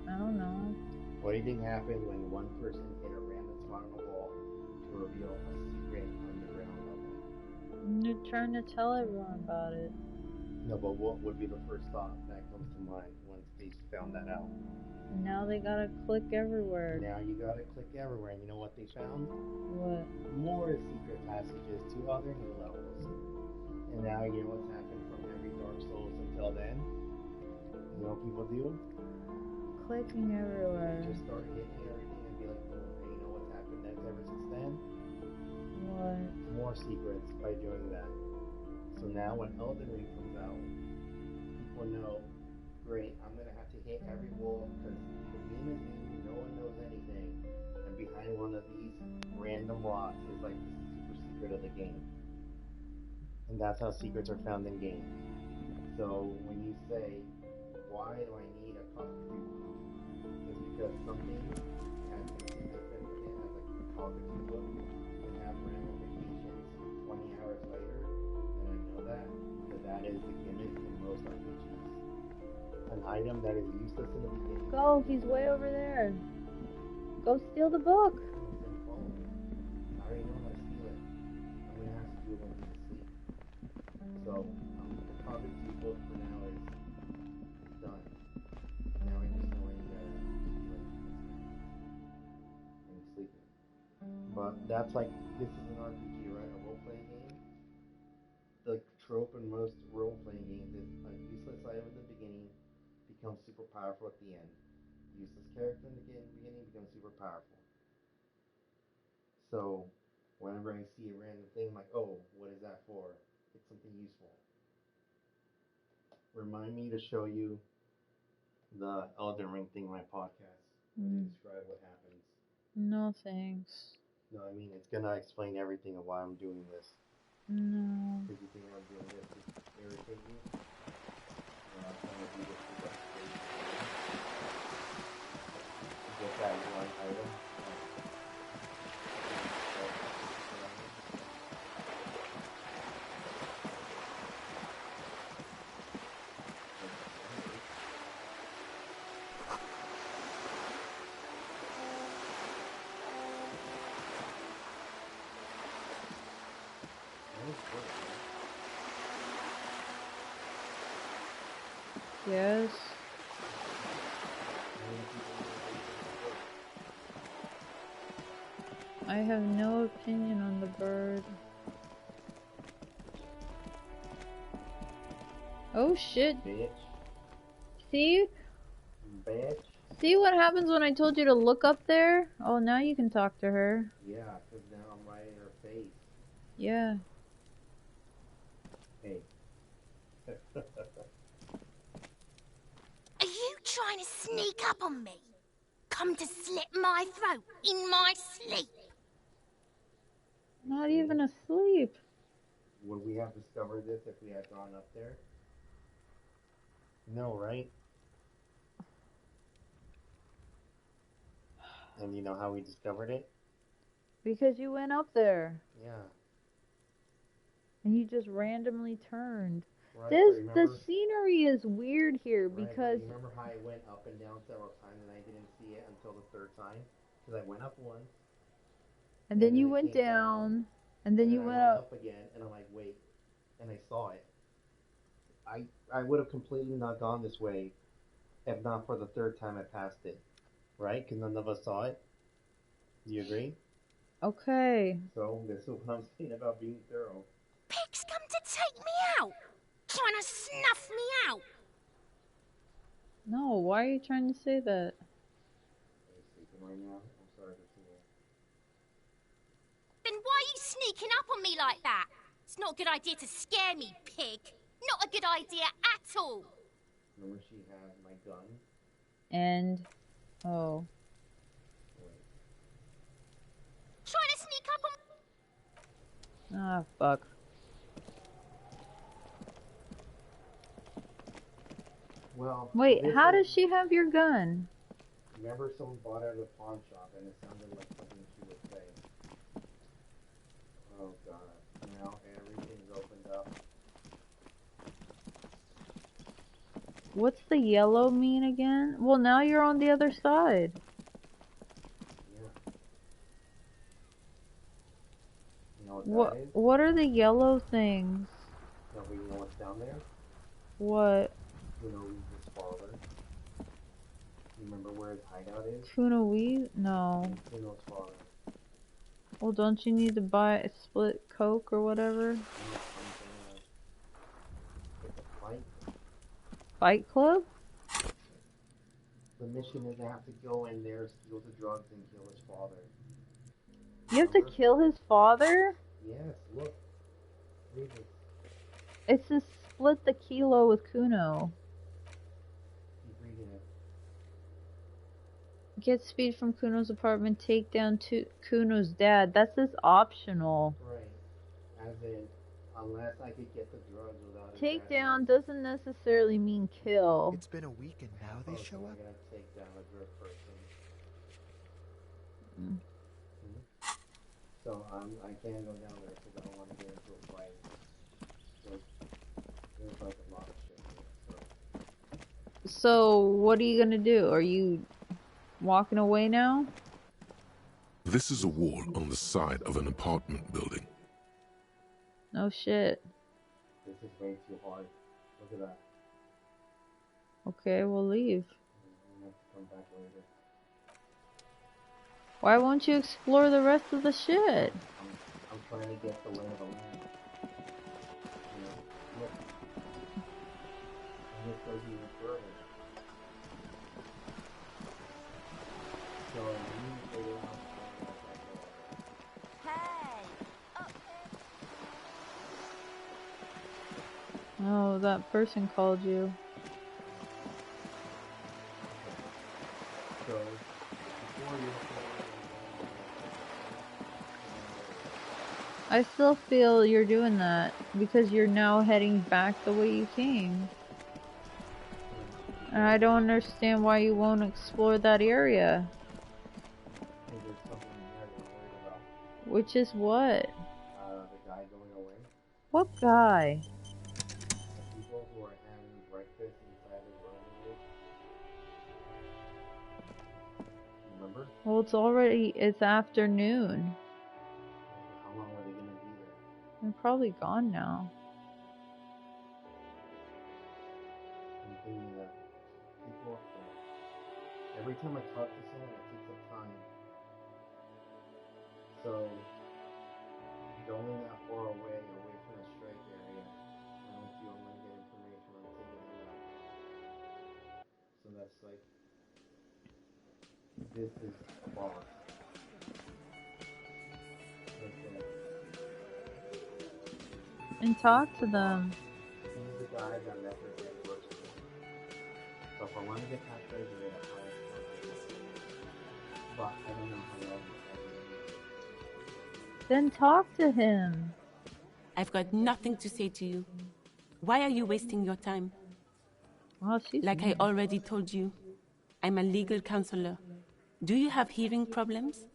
I don't know.
What do you think happened when one person hit a random spot on the wall to reveal a secret underground level?
You're trying to tell everyone about it.
No, but what would be the first thought that comes to mind once they found that out?
Now they gotta click everywhere.
Now you gotta click everywhere, and you know what they found?
What?
More secret passages to other new levels. And now you know what's happened from every Dark Souls until then? You know what people do?
Clicking everywhere.
They just start hitting everything and be like, boom. And you know what's happened next ever since then?
What?
More secrets by doing that. So now when Elden Ring comes out, people know, great, I'm going to have to hit every wall because the game is new, no one knows anything, and behind one of these random rocks is like the super secret of the game. And that's how secrets are found in game. So when you say, why do I need a cockatoo? It's because something has been significant as a cockatoo book can have ramifications 20 hours later. And I know that, but that is the gimmick in most RPGs. An item that is useless in the beginning.
Go, he's way over there. Go steal the book.
Then follow me. I already know how to steal it. I'm gonna have to do it when he's asleep. So, the cockatoo book for now is done. Now I just know I need to steal it when he's sleeping. But that's like, this is an RPG, right? A role-playing game. The trope in most role-playing games is a useless item at the beginning becomes super powerful at the end. Useless character in the beginning becomes super powerful. So, whenever I see a random thing, I'm like, oh, what is that for? It's something useful. Remind me to show you the Elden Ring thing in my podcast. Describe what happens.
No thanks.
No, I mean, it's gonna explain everything of why I'm doing this.
No.
Because you think I'm doing this to irritate you? No, I'm trying to do this because get that one item.
Yes. I have no opinion on the bird. Oh shit.
Bitch.
See?
Bitch.
See what happens when I told you to look up there? Oh, now you can talk to her.
Yeah, because now I'm right in her face.
Yeah.
Hey.
Are you trying to sneak up on me? Come to slit my throat in my sleep?
Not even asleep.
Would we have discovered this if we had gone up there? No, right? And you know how we discovered it?
Because you went up there.
Yeah.
And you just randomly turned.
Right,
The scenery is weird here because...
You remember how I went up and down several times and I didn't see it until the third time? Because I went up once.
And then you went down. And then you went up
again. And I'm like, wait. And I saw it. I would have completely not gone this way if not for the third time I passed it. Right? Because none of us saw it. Do you agree?
Okay.
So this is what I'm saying about being thorough.
Pigs come to take me out? Trying to snuff me out?
No, why are you trying to say that?
Are you sleeping right now? I'm sorry to see it.
Then why are you sneaking up on me like that? It's not a good idea to scare me, pig. Not a good idea at all.
Remember she had my gun?
And... Oh.
Wait.
Trying to sneak up on...
Ah, fuck.
Well...
Wait, how does she have your gun?
Remember someone bought it at a pawn shop and it sounded like something she would say. Oh god. Now everything's opened up.
What's the yellow mean again? Well, now you're on the other side.
Yeah. You know what that is?
What are the yellow things?
No, but you know what's down there?
What?
Kuno's father. You remember where his hideout is?
Kuno-Weave? No.
Kuno's father.
Well, don't you need to buy a split Coke or whatever?
It's a fight.
Fight Club?
The mission is to have to go in there, steal the drugs, and kill his father.
You have to kill his father?
Yes, look. Read it.
It says split the kilo with Kuno.
Keep reading it.
Get speed from Kuno's apartment, take down Kuno's dad. That says optional.
Right. As in, unless I could get the drugs without
Take down doesn't necessarily mean kill.
It's been a week and now they show up?
I'm gonna take down a drug person.
Mm.
So I can't go down there because I don't want to get into a fight. There's like a lot of shit here.
So what are you gonna do? Are you walking away now?
This is a wall on the side of an apartment building.
No shit.
This is way too hard. Look at that.
Okay, we'll leave.
We have to come back later.
Why won't you explore the rest of the shit?
I'm trying to get the lay of the land. You know, look. And this goes even further. So you figure out
Oh, that person called you.
So before you
I still feel you're doing that because you're now heading back the way you came. And I don't understand why you won't explore that area.
there's something there they're worried about.
Which is what?
The guy going away.
What guy?
The people who are having breakfast inside the room. Remember?
Well, it's afternoon.
How long were they gonna be there?
They're probably gone now.
I'm thinking every time I talk to someone, it takes up time. So, going that far away from the strike area, I don't feel I'm gonna get information on singing enough. So that's like, this is a boss.
And talk to them.
He's the guy that represents works with me. So if I want to get past Treasury, I probably have to talk to him. But I don't know how long it is.
Then talk to him.
I've got nothing to say to you. Why are you wasting your time?
Well, she's
like
mean.
I already told you, I'm a legal counselor. Do you have hearing problems?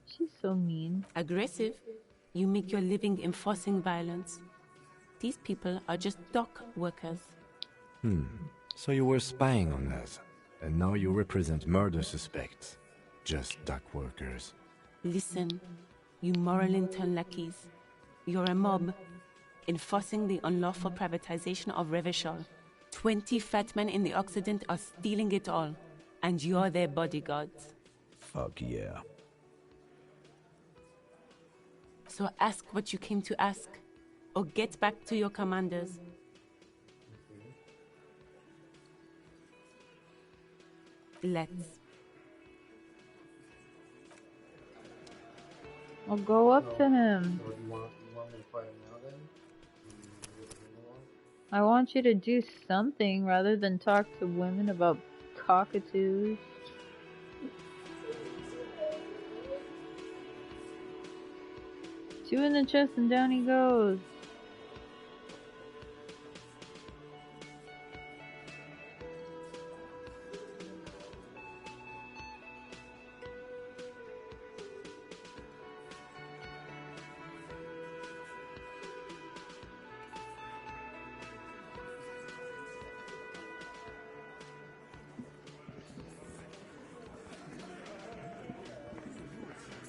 She's so mean.
Aggressive? You make your living enforcing violence. These people are just dock workers.
So you were spying on us, and now you represent murder suspects. Just dock workers.
Listen, you moral intern lackeys. You're a mob, enforcing the unlawful privatization of Revachol. 20 fat men in the Occident are stealing it all, and you're their bodyguards.
Fuck yeah.
So ask what you came to ask, or get back to your commanders. Let's.
I'll go up to him.
So you want me to fight him now then?
I want you to do something rather than talk to women about cockatoos. Two in the chest and down he goes.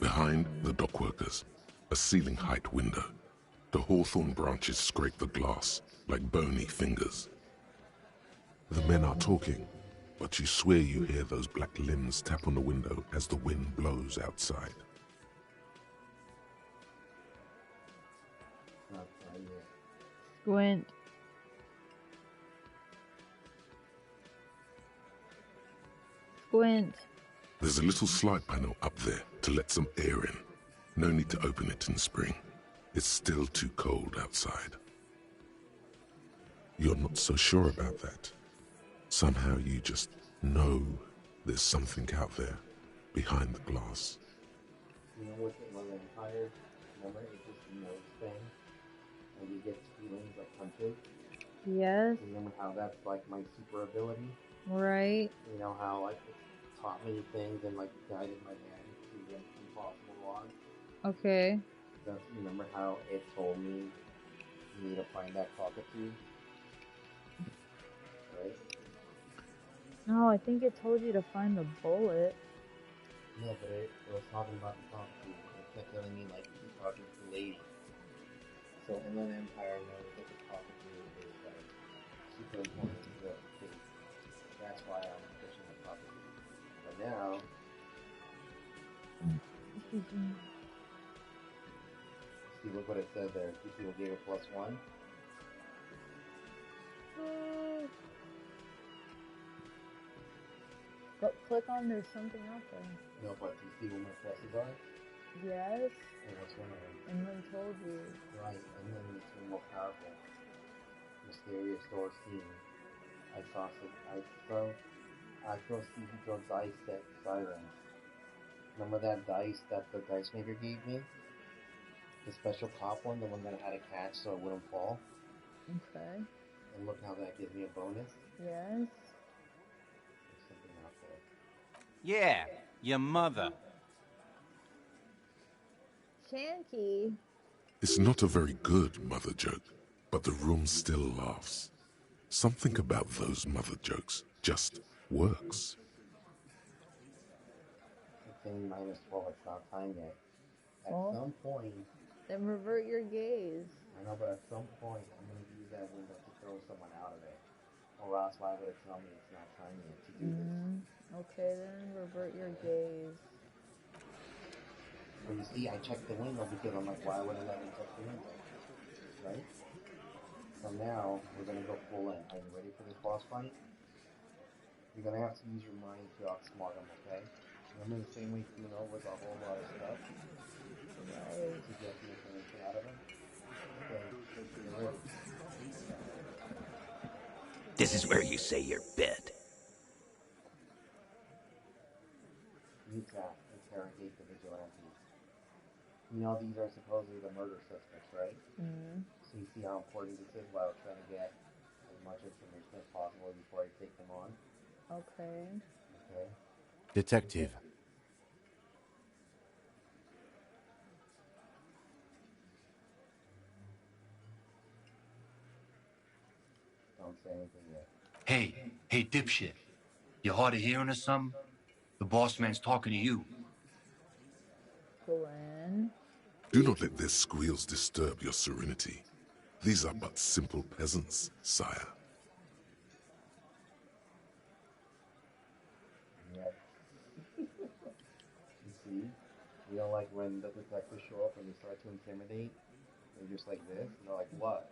Behind the dockworkers, a ceiling-height window. The hawthorn branches scrape the glass like bony fingers. The men are talking, but you swear you hear those black limbs tap on the window as the wind blows outside.
Squint. Squint.
There's a little slide panel up there to let some air in. No need to open it in spring. It's still too cold outside. You're not so sure about that. Somehow you just know there's something out there behind the glass.
You know what the Empire, remember, it just knows things, and you get feelings like hunches.
Yes.
Remember how that's like my super ability?
Right.
You know how like it taught me things and like guided my hand to the impossible log?
Okay.
Remember how it told me to find that cockatoo? Right?
No, I think it told you to find the bullet.
No, but it was talking about the cockatoo. It kept telling me like keep talking to the lady. So Inland Empire knows that the cockatoo is like super important to the case. That's why I'm pushing the cockatoo. But now see, look what it said there. Two people gave it +1.
But click on there's something out there.
No, but do you see what my pluses are?
Yes.
And what's one of them?
And then told you.
Right, and then it's one more powerful. Mysterious door scene. I saw Stevie throw dice at sirens. Remember that dice that the dice maker gave me? The special top one, the one that I had to catch so it wouldn't fall.
Okay.
And look how that gives me a bonus.
Yes.
There's something out there.
Yeah, your mother.
Shanky.
It's not a very good mother joke, but the room still laughs. Something about those mother jokes just works.
It's saying -12, it's not time yet. At some point...
Then revert your gaze.
I know, but at some point, I'm going to use that window to throw someone out of it. Or else why would it tell me it's not time yet to do this?
Okay, then revert your gaze.
But you see, I checked the window because I'm like, why would I let him check the window? Right? So now, we're gonna go full in. Are you ready for this boss fight? You're gonna have to use your mind to outsmart him, okay? Remember the same way Kuno was a whole lot of stuff?
Right.
To get the information out of him? Okay, you're ready.
This is where you say your bit.
Need to interrogate the vigilantes. You know, these are supposedly the murder suspects, right?
Mm-hmm.
So you see how important this is while trying to get as much information as possible before I take them on?
Okay.
Okay.
Detective.
Don't say anything yet.
Hey, dipshit. You hard of hearing or something? The boss man's talking to you.
Glenn.
Do not let their squeals disturb your serenity. These are but simple peasants, sire.
Yeah. You see? You know, like when the detectives show up and they start to intimidate, they're just like this, and they're like, what?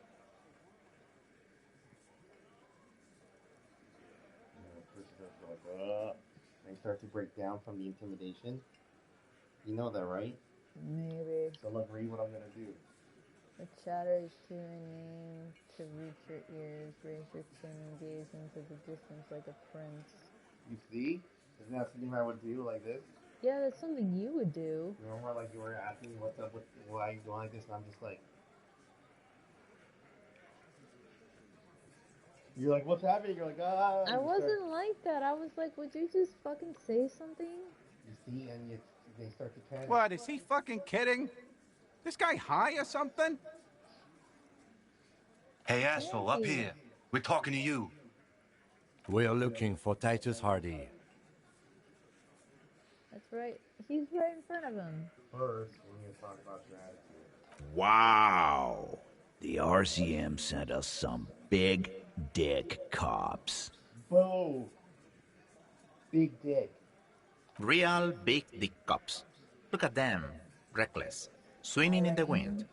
They start to break down from the intimidation. You know that, right?
Maybe.
So look, read what I'm gonna do.
The chatter is too inane to reach your ears. Raise your chin and gaze into the distance like a prince.
You see? Isn't that something I would do like this?
Yeah, that's something you would do.
Remember, like you were asking me what's up with why you doing like this, and I'm just like. You're like, what's happening? You're like, ah.
I wasn't like that. I was like, would you just fucking say something?
You see, and they start to panic.
What, is he fucking kidding? This guy high or something?
Hey, asshole, up here. We're talking to you.
We are looking for Titus Hardy.
That's right. He's right in front of him.
First, we're going to talk about your attitude.
Wow. The RCM sent us some big dick cops.
Whoa. Big dick.
Real big dick cops. Look at them. Reckless. Swinging in the wind.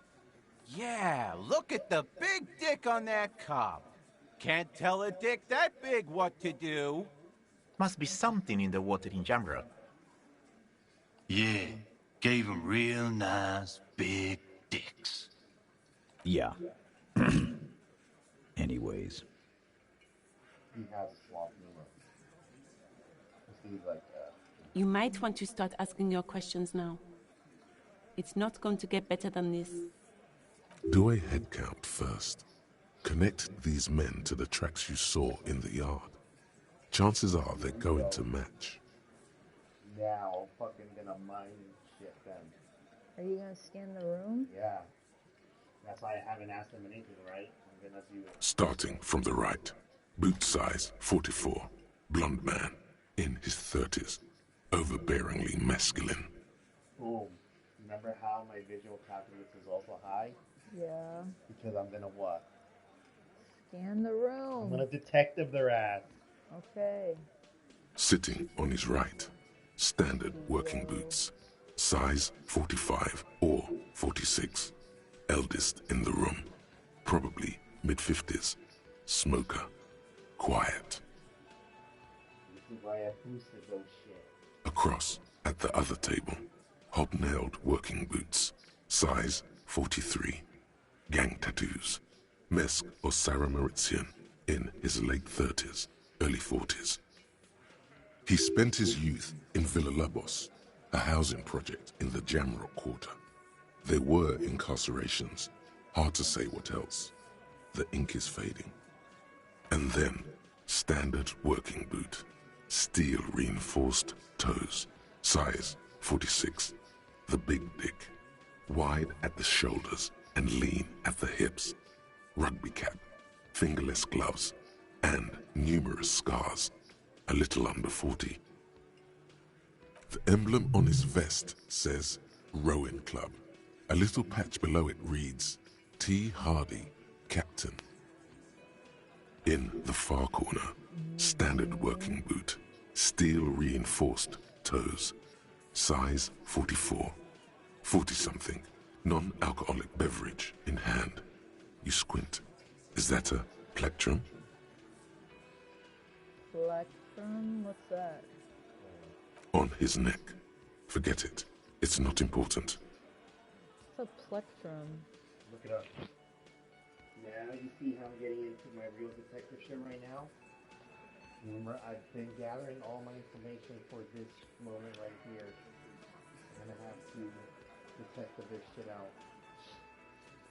Yeah, look at the big dick on that cop. Can't tell a dick that big what to do.
Must be something in the water in Jamrock.
Yeah, gave him real nice big dicks.
Yeah. Anyways.
He has swamp humor. He's like that.
You might want to start asking your questions now. It's not going to get better than this.
Do a head count first. Connect these men to the tracks you saw in the yard. Chances are they're going to match.
Now, fucking gonna mine and shit them.
Are you gonna scan the room?
Yeah. That's why I haven't asked them anything, right? I'm gonna do it.
Starting from the right. Boot size 44. Blonde man. In his 30s. Overbearingly masculine.
Boom. Remember how my visual calculus is also high?
Yeah.
Because I'm gonna what?
Scan the room.
I'm gonna detective their ass.
Okay.
Sitting on his right. Standard working boots. Size 45 or 46. Eldest in the room. Probably mid-50s. Smoker. Quiet.
This is why I boosted those shit.
Across at the other table. Hobnailed working boots. Size 43. Gang tattoos. Mesk or Sarah Mauritian. In his late 30s, early 40s. He spent his youth in Villa Labos, a housing project in the Jamrock quarter. There were incarcerations. Hard to say what else. The ink is fading. And then, standard working boot. Steel reinforced toes. Size 46. The big dick. Wide at the shoulders and lean at the hips. Rugby cap. Fingerless gloves. And numerous scars. A little under 40. The emblem on his vest says Rowing Club. A little patch below it reads T. Hardy, Captain. In the far corner, standard working boot. steel-reinforced toes, size 44, 40-something, non-alcoholic beverage in hand. You squint. Is that a plectrum?
Plectrum? What's that?
On his neck. Forget it. It's not important.
What's a plectrum?
Look it up. Now you see how I'm getting into my real detective shit right now? Remember, I've been gathering all my information for this moment right here. I'm gonna have to detective this shit out.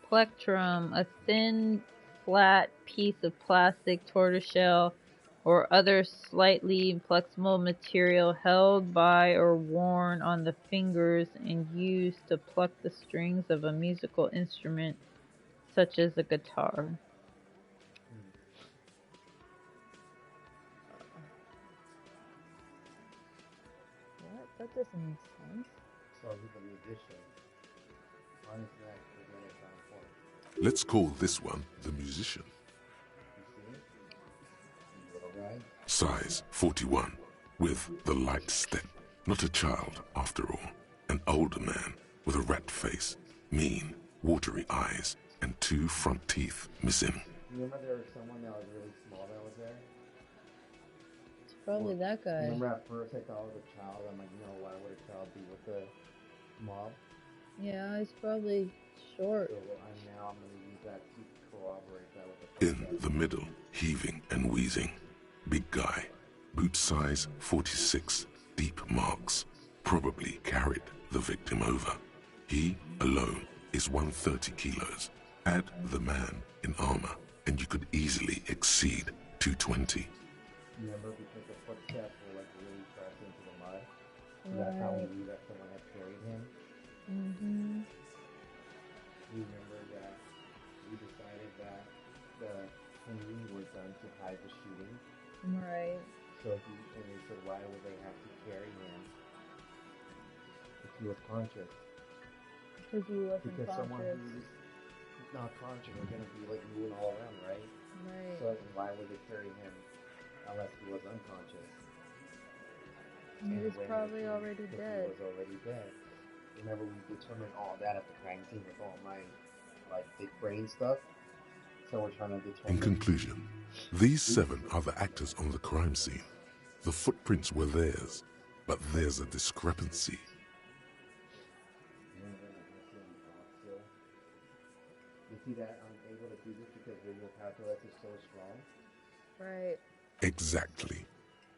Plectrum, a thin, flat piece of plastic, tortoiseshell, or other slightly flexible material held by or worn on the fingers and used to pluck the strings of a musical instrument, such as a guitar. What? That doesn't make sense.
So he's a musician. On his neck, forget it, on point.
Let's call this one the musician.
You see? Little guy.
Size 41, with the light step. Not a child, after all. An older man with a rat face, mean, watery eyes, and 2 front teeth missing.
Remember there was someone that was really small that was there?
It's probably that guy.
Remember at first I thought it was a child. I'm like, no, why would a child be with the mob?
Yeah, he's probably short.
So I'm going to use that to corroborate that with the
In the middle, heaving and wheezing. Big guy, boot size 46, deep marks. Probably carried the victim over. He alone is 130 kilos. Add the man in armor, and you could easily exceed 220.
Remember, because the footsteps were like really pressed into the mud. So that's how we knew that someone had carried him.
Mm-hmm.
We remember that we decided that the cleaning was done to hide the shooting.
Right.
So and they said, why would they have to carry him if he was conscious?
Because he wasn't
because
conscious.
Someone who's not conscious is going to be like moving all around, right?
Right.
So why would they carry him unless he was unconscious?
He was probably already dead.
He was already dead. Remember, we determined all that at the crime scene with all my big brain stuff. So we're trying to determine.
In conclusion, these 7 are the actors on the crime scene. The footprints were theirs, but there's a discrepancy.
You see that I'm able to do this because visual calculus is so strong?
Right.
Exactly.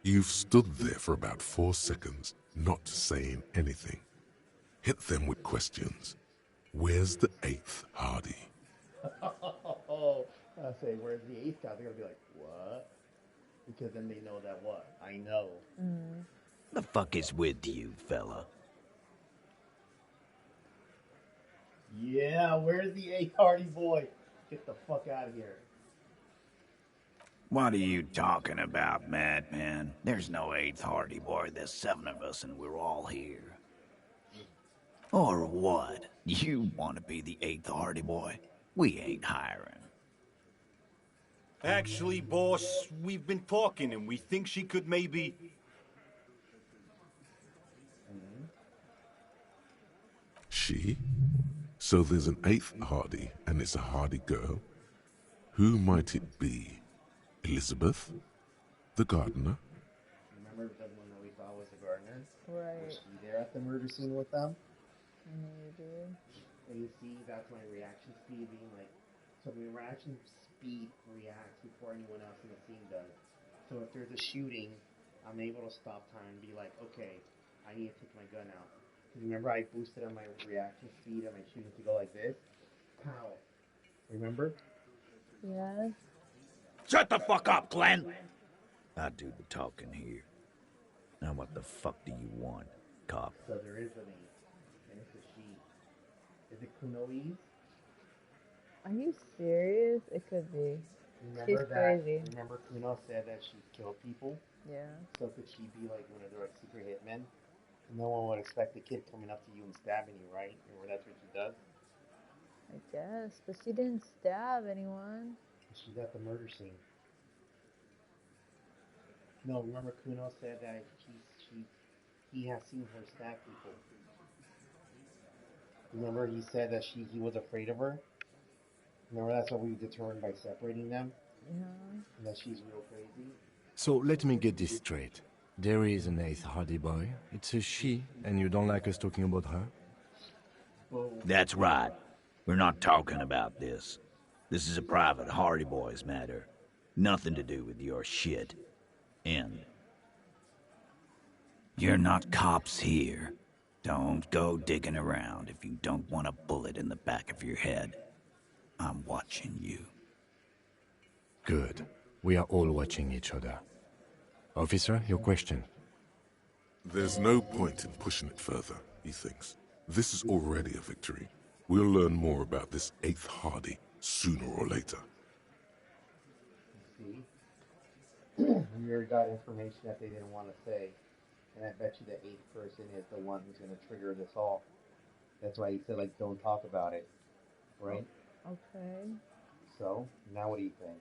You've stood there for about 4 seconds, not saying anything. Hit them with questions. Where's the 8th Hardy?
I say, where's the 8th guy? They're going to be like, what? Because then they know that what? I know.
Mm.
The fuck is with you, fella?
Yeah, where's the 8th Hardy boy? Get the fuck out of here.
What are you talking about, madman? There's no 8th Hardy boy. There's 7 of us and we're all here. Or what? You want to be the 8th Hardy boy? We ain't hiring.
Actually, boss, we've been talking and we think she could maybe...
She? So there's an 8th Hardy, and it's a Hardy girl? Who might it be? Elizabeth? The gardener?
Remember the one that we thought was the gardener?
Right.
Was she there at the murder scene with them?
Maybe.
And you see, that's my reaction speed being like... So my reaction speed reacts before anyone else in the scene does. So if there's a shooting, I'm able to stop time and be like, okay, I need to take my gun out. Because remember, I boosted on my reaction speed and my shooting to go like this? Pow. Remember?
Yes.
Shut the fuck up, Glenn! I do the talking here. Now what the fuck do you want, cop?
So there is an 8, and it's a she. Is it Kunoi's?
Are you serious? It could be. She's crazy.
Remember Kuno said that she killed people?
Yeah.
So could she be like one of their secret hitmen? No one would expect a kid coming up to you and stabbing you, right? Or that's what she does?
I guess, but she didn't stab anyone.
She's at the murder scene. No, remember Kuno said that he has seen her stab people. Remember he said that he was afraid of her? Remember that's what we determined by separating them?
Yeah.
And that she's real crazy?
So let me get this straight. There is an 8th Hardy Boy. It's a she, and you don't like us talking about her?
That's right. We're not talking about this. This is a private Hardy Boys matter. Nothing to do with your shit. End. You're not cops here. Don't go digging around if you don't want a bullet in the back of your head. I'm watching you.
Good. We are all watching each other. Officer, your question.
There's no point in pushing it further, he thinks. This is already a victory. We'll learn more about this 8th Hardy sooner or later.
See? We already got information that they didn't want to say. And I bet you the 8th person is the one who's going to trigger this all. That's why he said, like, don't talk about it. Right?
Okay.
So, now what do you think?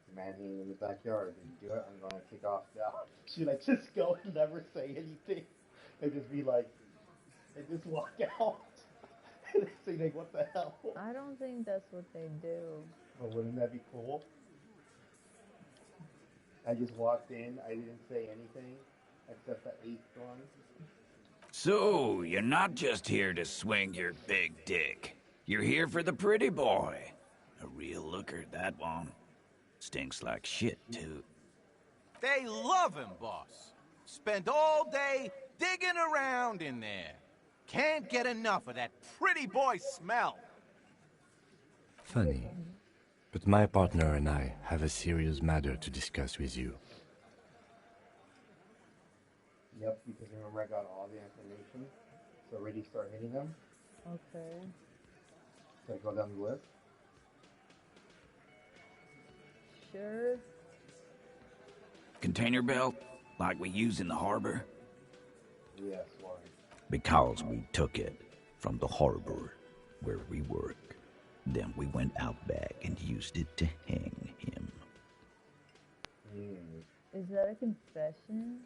The man hanging in the backyard. Did you do it? I'm going to kick off now. Should I just go and never say anything? And just be like, and just walk out? And say, like, what the hell?
I don't think that's what they do.
Well, wouldn't that be cool? I just walked in. I didn't say anything except the 8th one.
So, you're not just here to swing your big dick. You're here for the pretty boy. A real looker, that one. Stinks like shit, too.
They love him, boss. Spend all day digging around in there. Can't get enough of that pretty boy smell.
Funny. But my partner and I have a serious matter to discuss with you.
Yep, because remember I got all the information. So already start hitting them.
Okay.
So I go down the list.
Sure.
Container belt, like we use in the harbor?
Yes, why?
Because we took it from the harbor where we work. Then we went out back and used it to hang him.
Is that a confession?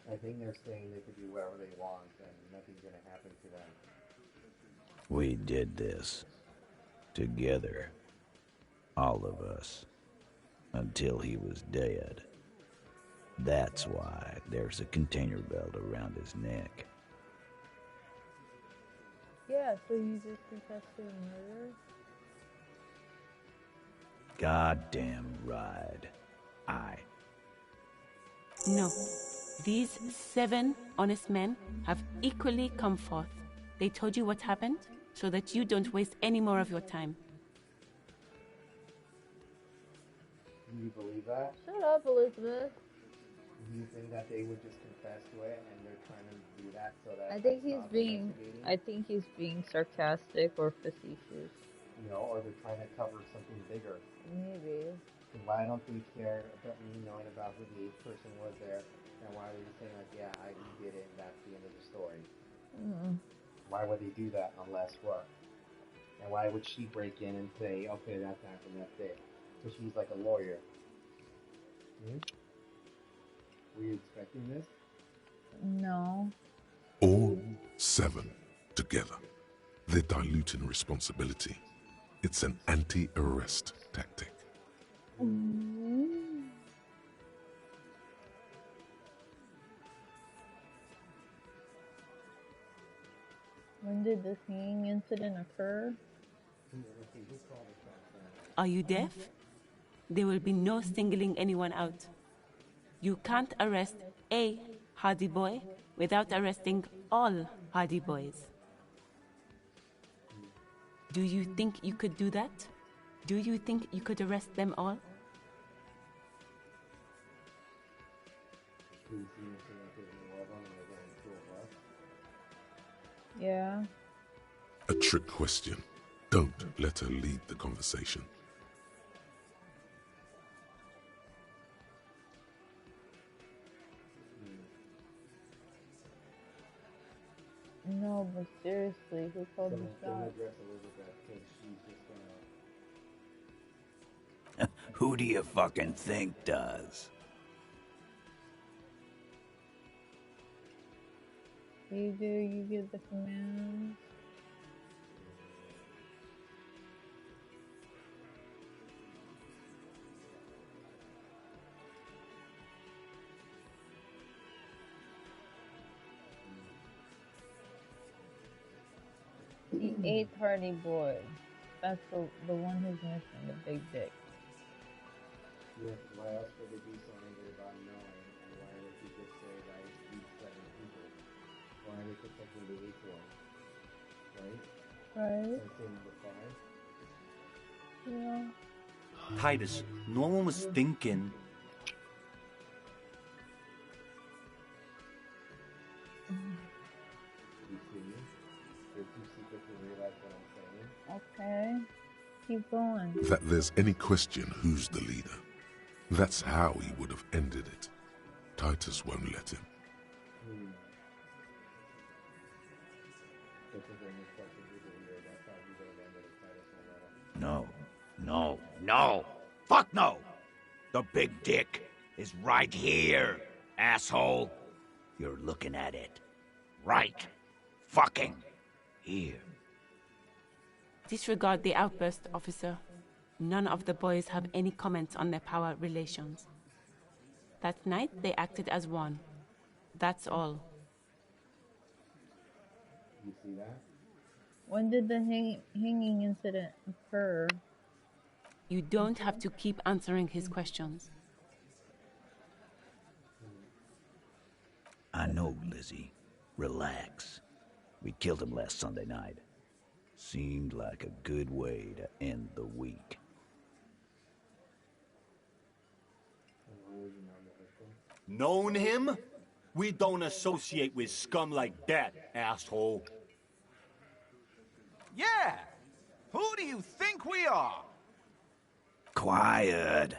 I think they're saying they could do whatever they want and nothing's going to happen to them.
We did this. Together. All of us. Until he was dead. That's why there's a container belt around his neck.
Yeah, so you just confessed to a murder?
Goddamn right.
No. These 7 honest men have equally come forth. They told you what happened so that you don't waste any more of your time.
Do you believe that?
Shut up, Elizabeth.
Do you think that they would just confess to it and they're trying to do that so that
I think he's being sarcastic or facetious.
You know, or they're trying to cover something bigger.
Maybe.
So why don't they care about me knowing about who the 8th person was there? And why are they saying like, yeah, we did it and that's the end of the story? Why would they do that unless what? And why would she break in and say, okay, that's happened, that's it? So she's like a lawyer. Were you expecting this?
No.
All 7 together. They're diluting responsibility. It's an anti-arrest tactic.
When did this hanging incident occur?
Are you deaf? There will be no singling anyone out. You can't arrest a Hardy Boy without arresting all Hardy Boys. Do you think you could do that? Do you think you could arrest them all?
Yeah.
A trick question. Don't let her lead the conversation.
No, but seriously, who called the shots?
Who do you fucking think does?
Either you give the commands. The 8th Hardy Boy. That's the one who's missing, the big dick.
Yeah, why else would they do something about knowing? And why would he just say, like, these 7 people? Why are they protecting the 8th one? Right?
Right.
Let's say number 5.
Yeah.
Titus, no one was thinking.
You see? They're too secret to realize what I'm saying.
Okay. Keep going.
That there's any question who's the leader. That's how he would have ended it. Titus won't let him.
This is any question who's the leader. That's how he would have ended it. Titus won't let him.
No. No. No. Fuck no! The big dick is right here, asshole. You're looking at it. Right fucking here.
Disregard the outburst, officer. None of the boys have any comments on their power relations. That night, they acted as one. That's all.
You see that?
When did the hanging incident occur?
You don't have to keep answering his questions.
I know, Lizzie. Relax. We killed him last Sunday night. Seemed like a good way to end the week.
Known him? We don't associate with scum like that, asshole.
Yeah! Who do you think we are?
Quiet.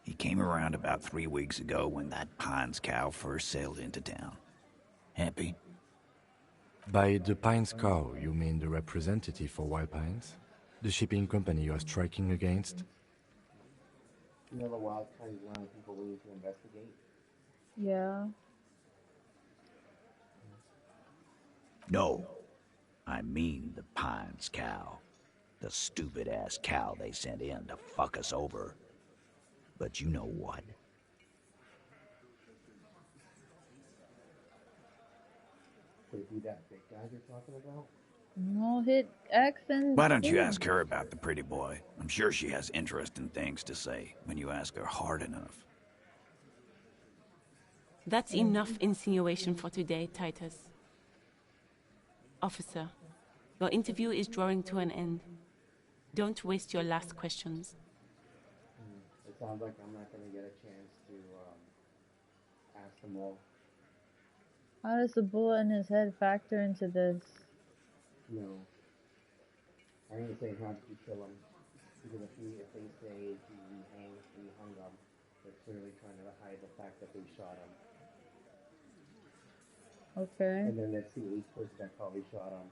He came around about 3 weeks ago when that Pines cow first sailed into town. Happy?
By the Pines cow, you mean the representative for Wild Pines? The shipping company you are striking against?
You know the wild Pines line people we need to investigate?
Yeah.
No. I mean the Pines cow. The stupid-ass cow they sent in to fuck us over. But you know what?
Could it be that big guy you're talking about?
No, hit X and...
Why don't you ask her about the pretty boy? I'm sure she has interesting things to say when you ask her hard enough.
That's enough insinuation for today, Titus. Officer, your interview is drawing to an end. Don't waste your last questions.
It sounds like I'm not going to get a chance to ask them all.
How does the bullet in his head factor into this?
No. I'm going to say, how did you kill him? Because if they say he hung him, they're clearly trying to hide the fact that they shot him.
Okay.
And then that's the 8th person that probably shot him.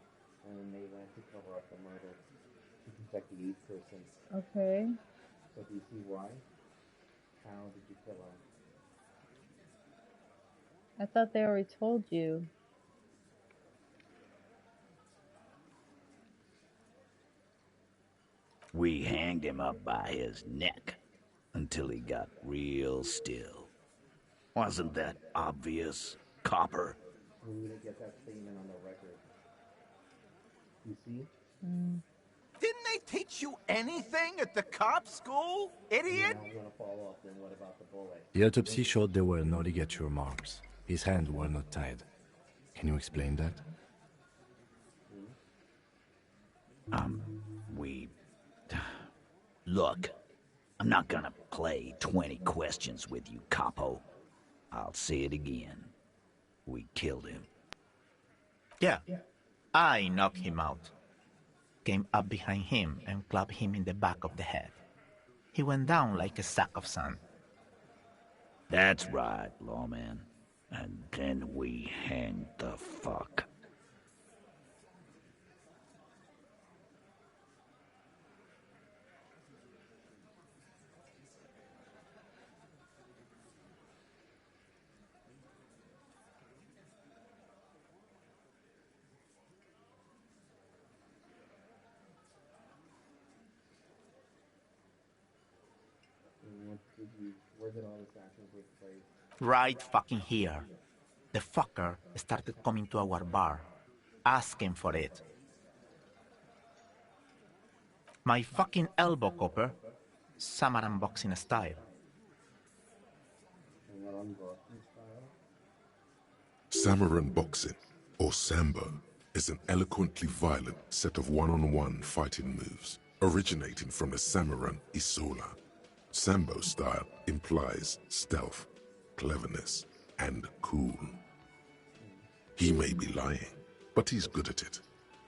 And then they went to cover up the murder to protect the 8th person.
Okay.
So do you see why? How did you kill him?
I thought they already told you.
We hanged him up by his neck until he got real still. Wasn't that obvious, Copper?
We need to get that statement on the record. You see?
Didn't they teach you anything at the cop school, idiot?
Now I'm going to follow up, then what about the bullet?
The autopsy showed there were no ligature marks. His hands were not tied. Can you explain that?
Look, I'm not gonna play 20 questions with you, Capo. I'll say it again. We killed him.
Yeah, I knocked him out. Came up behind him and clubbed him in the back of the head. He went down like a sack of sand.
That's right, lawman. And then we hanged the fuck.
Where did all this action take place?
Right fucking here. The fucker started coming to our bar, asking for it. My fucking elbow, Copper. Samaran boxing style.
Samuran boxing, or Sambo, is an eloquently violent set of one-on-one fighting moves originating from the Samuran Isola. Sambo style implies stealth, cleverness, and cool. He may be lying, but he's good at it.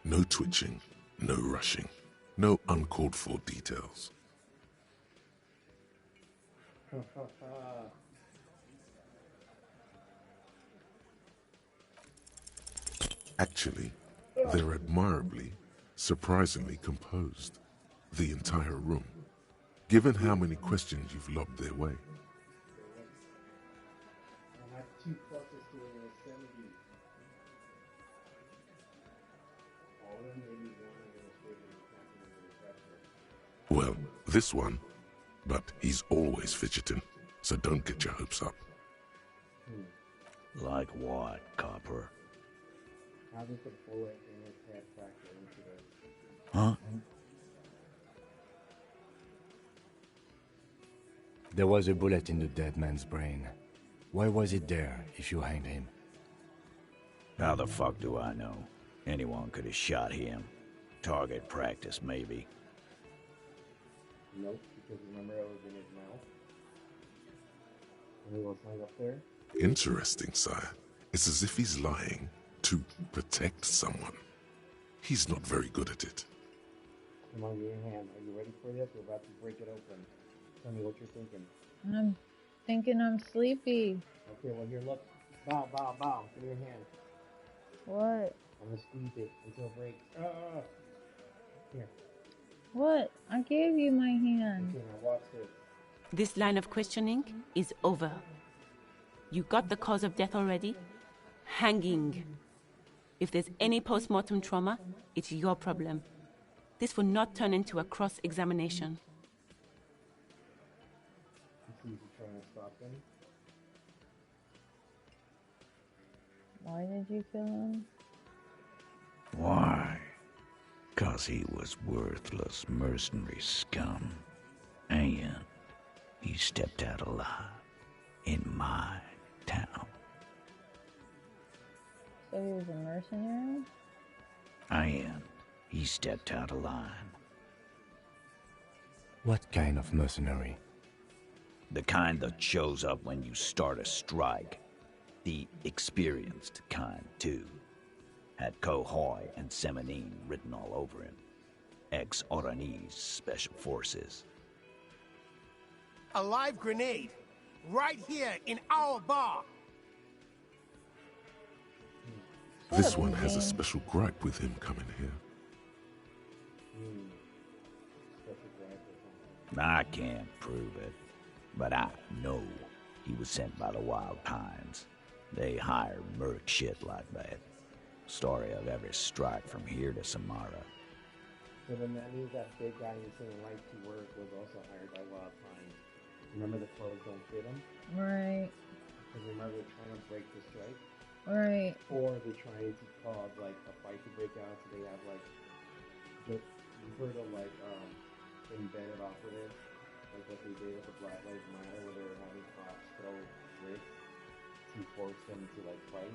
No twitching, no rushing, no uncalled for details. Actually, they're admirably, surprisingly composed. The entire room, given how many questions you've lobbed their way.
I have 2 pluses to an assembly. All of them, maybe one administrative captain and
Well, this one, but he's always fidgeting, so don't get your hopes up.
Like what, Copper?
How does the bullet in his head factor into this?
Huh?
There was a bullet in the dead man's brain. Why was it there if you hanged him?
How the fuck do I know? Anyone could have shot him. Target practice, maybe.
Nope, because remember it was in his mouth? And he was hung up there?
Interesting, sire. It's as if he's lying to protect someone. He's not very good at it.
Come on, give your hand. Are you ready for this? We're about to break it open. Tell me what you're thinking.
I'm thinking I'm sleepy.
Okay, well here, look. Bow, bow, bow. Give me your hand.
What?
I'm gonna squeeze it until it breaks. Here.
What? I gave you my hand.
Okay, now watch this.
This line of questioning is over. You got the cause of death already? Hanging. If there's any post-mortem trauma, it's your problem. This will not turn into a cross-examination.
You see if you're trying to stop them.
Why did you kill him?
Why? 'Cause he was worthless mercenary scum. And he stepped out alive in my town.
So he was a mercenary?
And he stepped out of line.
What kind of mercenary?
The kind that shows up when you start a strike. The experienced kind, too. Had Kohoy and Semenine written all over him. Ex-Oranese Special Forces.
A live grenade. Right here in our bar.
This one has a special gripe with him coming here.
I can't prove it, but I know he was sent by the Wild Pines. They hire merc shit like that. Story of every strike from here to Samara.
So then that means that big guy who's saying right to work was also hired by Wild Pines. Remember the clothes don't fit him?
Right.
Because remember they're trying to break the strike?
Right.
Or they're trying to cause like a fight to break out, so they have like just sort of like embedded operatives, like what they did with the Black Lives Matter, where they were having cops throw bricks to force them to like fight.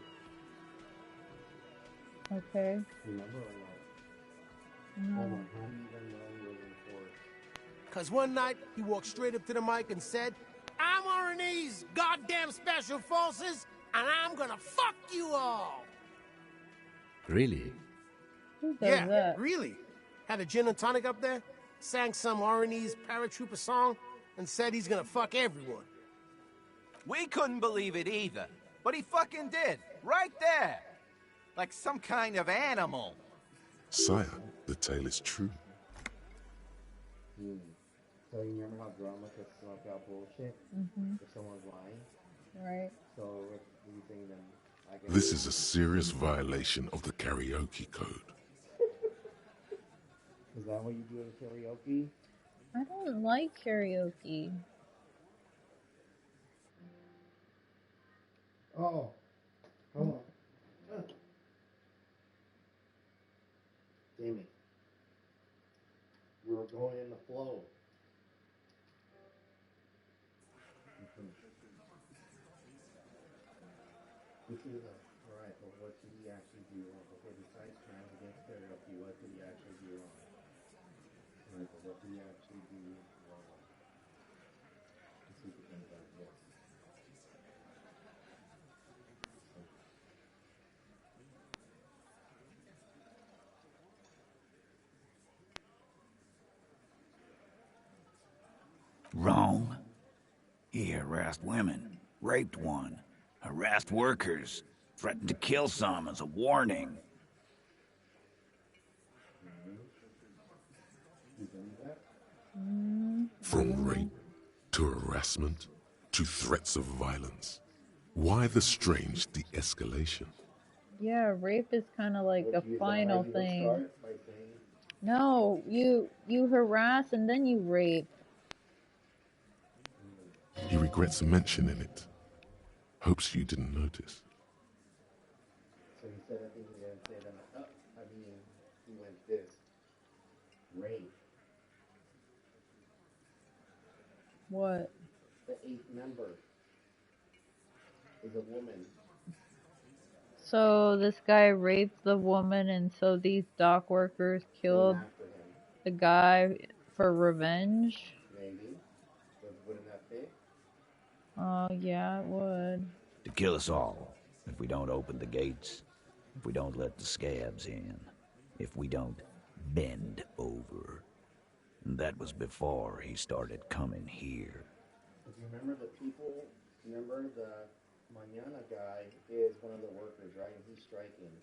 Okay.
Remember or not?
No.
Hold on, how do you even know he was enforced?
Cause one night he walked straight up to the mic and said, "I'm Oranese goddamn Special Forces, and I'm gonna fuck you all."
Really?
Who does
Yeah,
that?
really. Had a gin and tonic up there, sang some Oranese paratrooper song, and said he's gonna fuck everyone.
We couldn't believe it either, but he fucking did, right there. Like some kind of animal.
Sire, the tale is true.
So you remember how drama could smoke out bullshit if someone's lying?
Right.
So what do you think then? I guess
This is a serious violation of the karaoke code.
Is that what you do at karaoke?
I don't like karaoke.
Oh, hold on. Damn it. We were going in the flow. This is alright, but what did he actually do wrong? Okay, besides crimes against karaoke, what did he actually do wrong? Alright, but what did he actually do wrong? Let's see if we can yes.
Wrong. He harassed women, raped one, harassed workers, threatened to kill some as a warning.
From rape to harassment to threats of violence. Why the strange de-escalation?
Yeah, rape is kind of like a final thing. No, you harass and then you rape.
He regrets mentioning it. Hopes you didn't notice.
So he said, I think he didn't say that. He went this. Rape.
What?
The 8th member is a woman.
So this guy raped the woman, and so these dock workers killed the guy for revenge?
Maybe. But wouldn't that fit?
Oh, yeah, it would.
To kill us all, if we don't open the gates, if we don't let the scabs in, if we don't bend over. And that was before he started coming here.
If you remember the Mañana guy is one of the workers, right? And he's striking.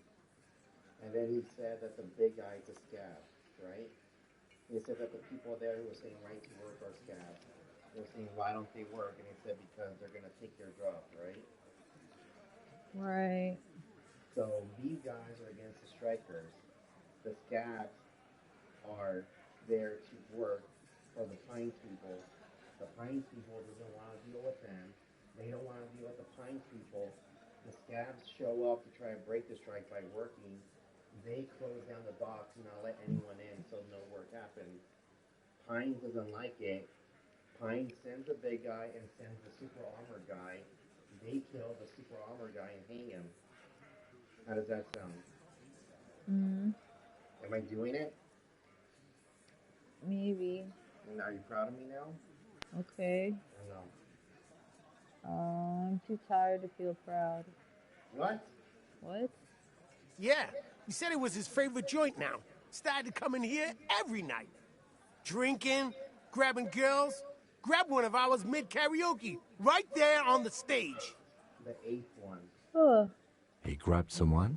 And then he said that the big guy is a scab, right? He said that the people there who were saying right to work are scabs. They're saying, why don't they work? And he said, because they're going to take their job, right?
Right.
So these guys are against the strikers. The scabs are there to work for the Pines people. The Pines people doesn't want to deal with them. They don't want to deal with the Pines people. The scabs show up to try and break the strike by working. They close down the docks and not let anyone in, so no work happens. Pines doesn't like it. Pines sends the big guy and sends the super armor guy. They kill the super armor guy and hang him. How does that sound? Am I doing it?
Maybe.
And are you proud of me now?
Okay.
Or no?
I'm too tired to feel proud.
What?
What?
Yeah, he said it was his favorite joint now. Started coming here every night. Drinking, grabbing girls. Grabbed one of ours mid-karaoke, right there on the stage.
The 8th one.
Oh.
He grabbed someone?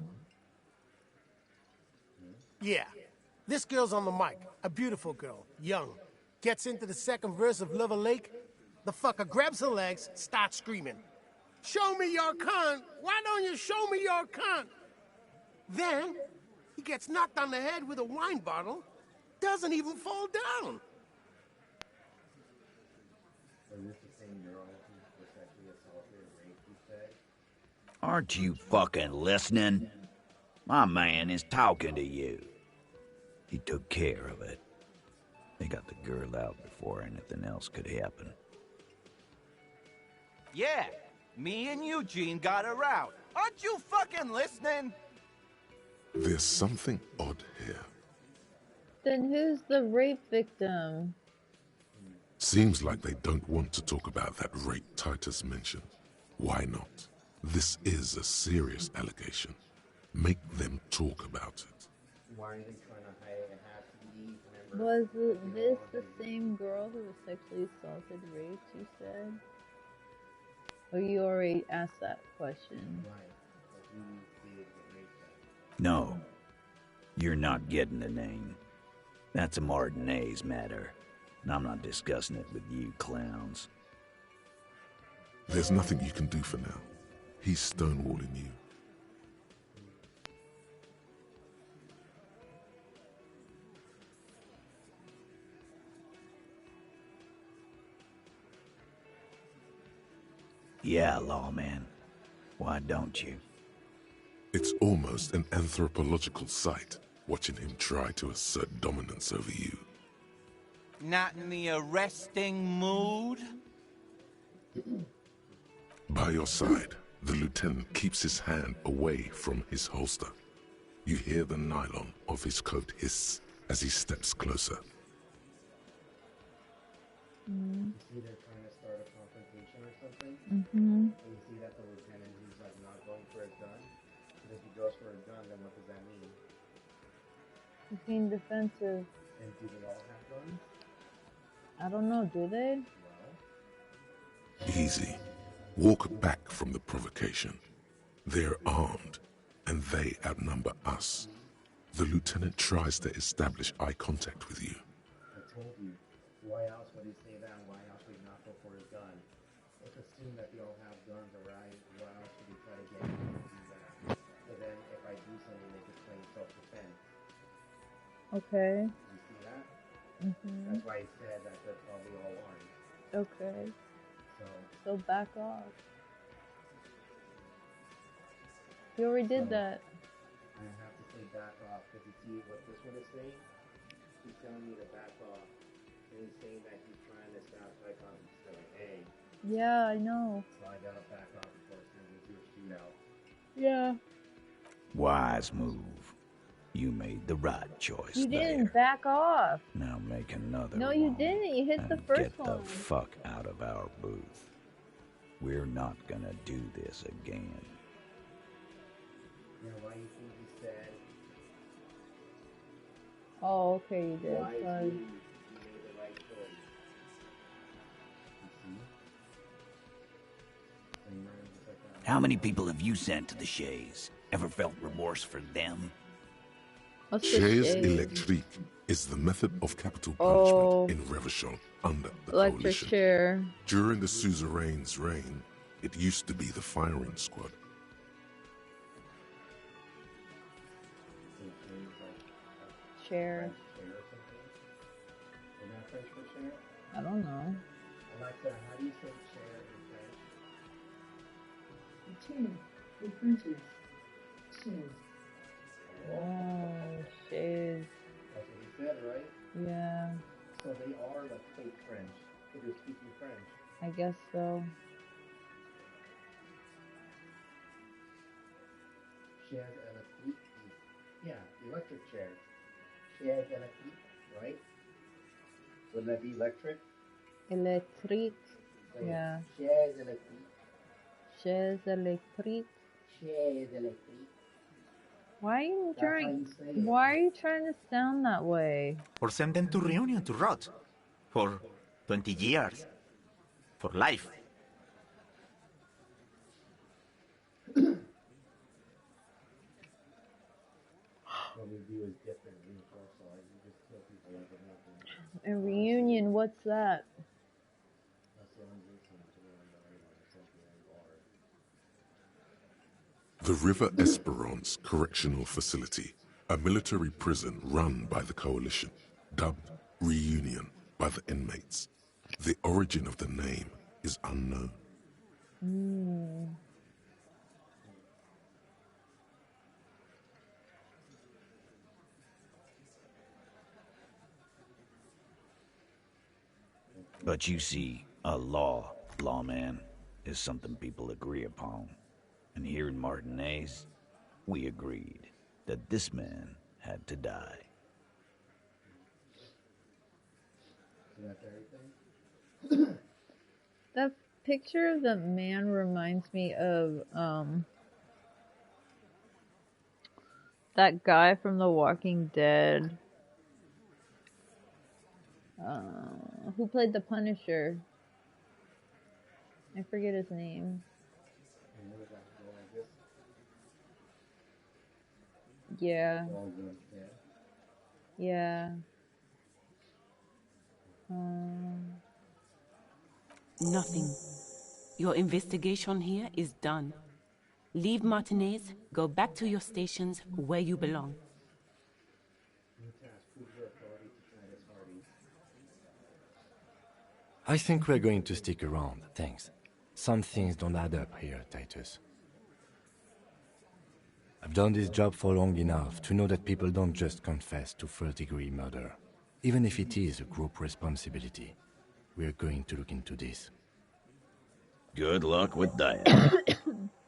Yeah. This girl's on the mic. A beautiful girl. Young. Gets into the second verse of Liver Lake. The fucker grabs her legs, starts screaming. Show me your cunt! Why don't you show me your cunt? Then, he gets knocked on the head with a wine bottle. Doesn't even fall down.
Is this the same girl who was sexually assaulted and raped, you said?
Aren't you fucking listening? My man is talking to you. He took care of it. They got the girl out before anything else could happen.
Yeah, me and Eugene got her out. Aren't you fucking listening?
There's something odd here.
Then who's the rape victim?
Seems like they don't want to talk about that rape Titus mentioned. Why not? This is a serious allegation. Make them talk about it.
Why are they trying to hide it? It has to be, remember?
Was this the same girl who was sexually assaulted, raped, you said? Or you already asked that question?
No, you're not getting the name. That's a Martinez matter, and I'm not discussing it with you clowns.
There's nothing you can do for now. He's stonewalling you.
Yeah, lawman. Why don't you?
It's almost an anthropological sight, watching him try to assert dominance over you.
Not in the arresting mood?
By your side, the lieutenant keeps his hand away from his holster. You hear the nylon of his coat hiss as he steps closer.
You see they're trying to start a confrontation or something?
Mm-hmm.
And you see that the lieutenant, he's like not going for his gun? Because if he goes for his gun, then what does that mean?
He's being defensive.
And do they all have guns?
I don't know, do they?
Easy. Walk back from the provocation. They're armed, and they outnumber us. The lieutenant tries to establish eye contact with you.
I told you. Why else would he say that? Why else would he not go for his gun? Let's assume that they all have guns, alright? Why else would he try to get me to do that? And then if I do something, they could claim self-defense.
Okay.
You see that?
Mm-hmm.
That's why he said that they're probably all armed.
Okay.
So
back off. You already did that.
I have to say back off, because you see what this one is saying? He's telling me to back off. And he's saying that he's trying to establish eye contact. He's like, hey.
Yeah, I know.
So I gotta back off before it's gonna do a shootout.
Yeah.
Wise move. You made the right choice.
You
there.
didn't back off.
Now make another.
No, you didn't. You hit the
and
first
get
one.
the fuck out of our booth. We're not gonna do this again.
You know why you think he said?
Oh, okay, you did.
Why
Sorry.
you made the right choice. You see? And you're just like that.
How many people have you sent to the Shays? Ever felt remorse for them?
Chaise électrique is the method of capital punishment in Revachol under the
Electric
coalition.
chair.
During the suzerain's reign, it used to be the firing squad.
Chair.
Is that French for chair?
I don't know.
Alexa, how do you say chair in French?
Chair. In French is chaise.
Oh, shit.
That's what he said, right?
Yeah,
So they are like fake French. So they're speaking French.
I guess so.
Chaise électrique. Yeah, electric chair. Chaise électrique, right? Wouldn't that be electric?
Electric.
So
Yeah.
Chaise électrique.
Chaise électrique.
Chaise électrique.
Why are you
That's how
trying?
you say it.
Why are you trying to sound that way?
Or send them to Reunion to rot. For 20 years. For life.
What we do is different. We also like we just kill people like it happened.
A reunion, what's that?
That's the only reason to go on the island or something like that.
The River Esperance Correctional Facility, a military prison run by the coalition, dubbed Reunion by the inmates. The origin of the name is unknown.
But you see, a lawman, is something people agree upon. And here in Martinez, we agreed that this man had to die.
So that's everything?
That picture of the man reminds me of that guy from The Walking Dead. Who played the Punisher? I forget his name.
And what does that go like this?
Yeah.
All good, yeah.
Yeah.
Nothing. Your investigation here is done. Leave Martinez, go back to your stations where you belong.
New task, prove your authority to Titus Hardy.
I think we're going to stick around, thanks. Some things don't add up here, Titus. I've done this job for long enough to know that people don't just confess to first-degree murder, even if it is a group responsibility. We're going to look into this.
Good luck with that.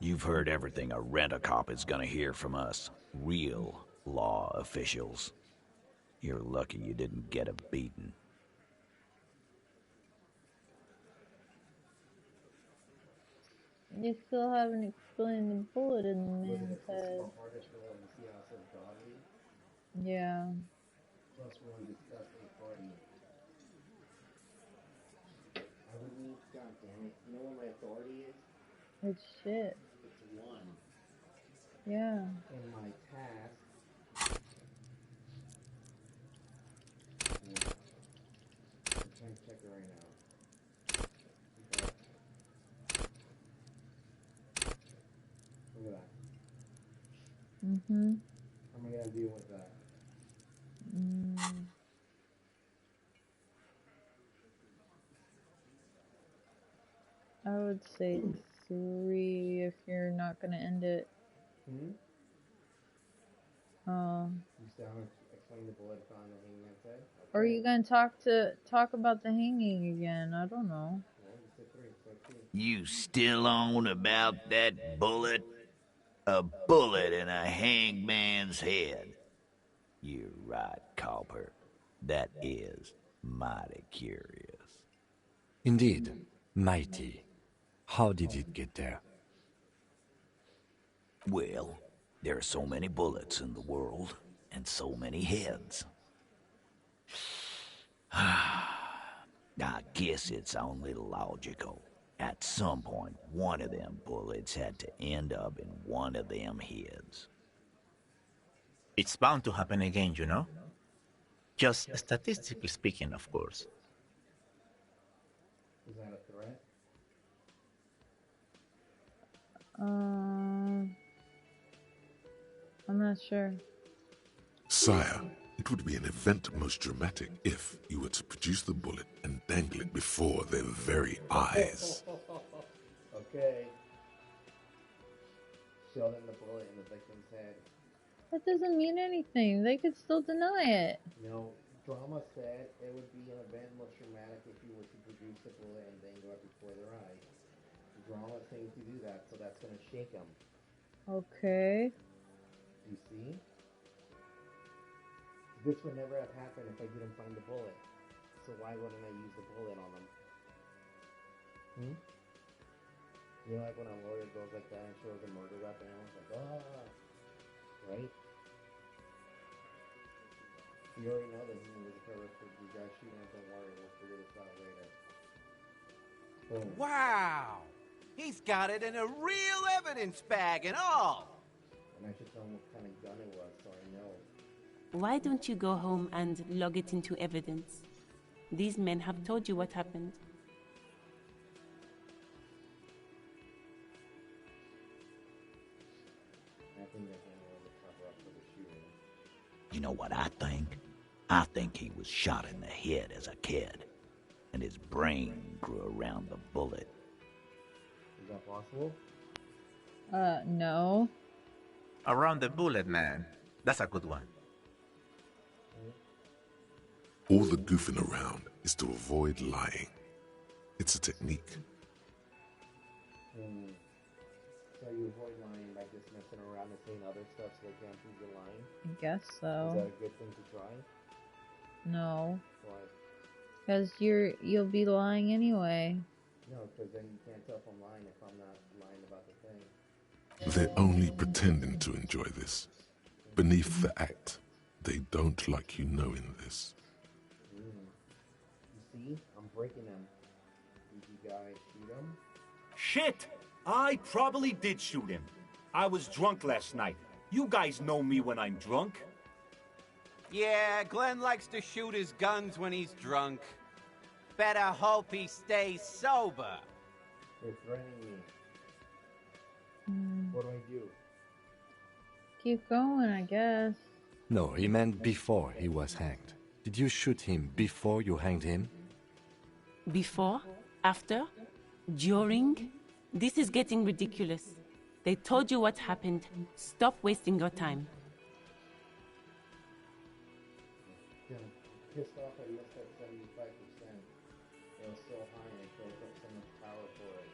You've heard everything a rent-a-cop is gonna hear from us, real law officials. You're lucky you didn't get a beating.
You still haven't explained the bullet in the man's head. Yeah.
Plus one disgusting party. I would need, god damn it, you know what my authority is?
It's shit.
It's 1.
Yeah.
And my task... I'm trying to check it right now. Okay. Look at that.
Mm-hmm.
How am I gonna deal with that?
I would say 3 if you're not gonna end it.
You still haven't explained the bullet on the hangman's head? Okay.
Or are you gonna talk about the hanging again? I don't know.
Well, you said 3, so 2.
You still on about that bullet? A bullet in a hangman's head. You're right, Copper. That is mighty curious.
Indeed, mighty. How did it get there?
Well, there are so many bullets in the world, and so many heads. I guess it's only logical. At some point, one of them bullets had to end up in one of them heads.
It's bound to happen again, you know? Just statistically speaking, of course.
Is that a threat?
I'm not sure.
Sire, it would be an event most dramatic if you were to produce the bullet and dangle it before their very eyes.
Okay. Show them the bullet in the victim's head.
That doesn't mean anything. They could still deny it.
No, Drama said it would be an event most dramatic if you were to produce the bullet and dangle it before their eyes. Drama's saying to do that, so that's gonna shake them.
Okay.
You see? This would never have happened if I didn't find the bullet. So why wouldn't I use the bullet on them? You know, like when a lawyer goes like that and shows a murder weapon, and it's like, ah! Right? You already know that he was a terrorist, but you guys shoot him, don't worry, we'll figure this out later. Boom.
Wow! He's got it in a real evidence bag and all!
And I should tell him what kind of gun it was, so I know.
Why don't you go home and log it into evidence? These men have told you what happened.
I think they're going to cover up for the shooting.
You know what I think? I think he was shot in the head as a kid, and his brain grew around the bullet.
Is that possible?
No.
Around the bullet, man. That's a good one.
All the goofing around is to avoid lying. It's a technique.
So you avoid lying by just messing around and saying other stuff so they can't prove you're lying?
I guess so.
Is that a good thing to try?
No.
Why?
Because you'll be lying anyway.
No, because then you can't tell if I'm lying if I'm not lying about the thing.
They're only pretending to enjoy this. Beneath the act, they don't like you knowing this.
You see? I'm breaking them. Did you guys shoot him?
Shit! I probably did shoot him. I was drunk last night. You guys know me when I'm drunk.
Yeah, Glenn likes to shoot his guns when he's drunk. Better hope he stays sober.
They're threatening me. What do I do?
Keep going, I guess.
No, he meant before he was hanged. Did you shoot him before you hanged him?
Before? After? During? This is getting ridiculous. They told you what happened. Stop wasting your time.
Yeah, pissed off I missed that 75%. It was so high and it built up so much power for it.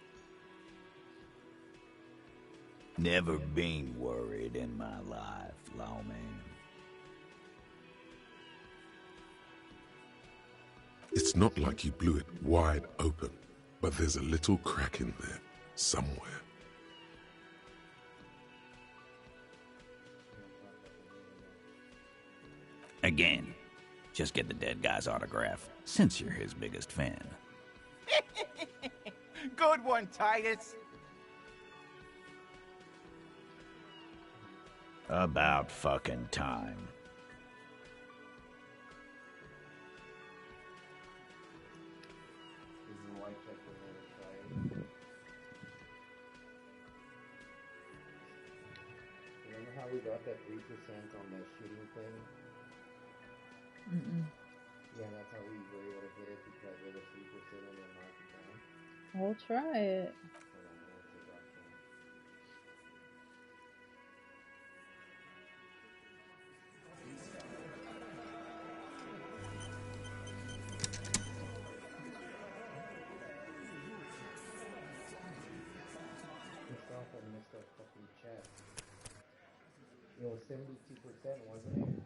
Never been worried in my life, lawman.
It's not like you blew it wide open, but there's a little crack in there, somewhere.
Again, just get the dead guy's autograph, since you're his biggest fan.
Good one, Titus.
About fucking time.
Remember how we got that 3% on the shooting thing?
Mm-mm.
Yeah, that's how we were able to hit it because it was 3% and then knocked it down.
We'll try it.
Hold on, where's the document? Pissed off I missed that fucking chest. It was 72%, wasn't it?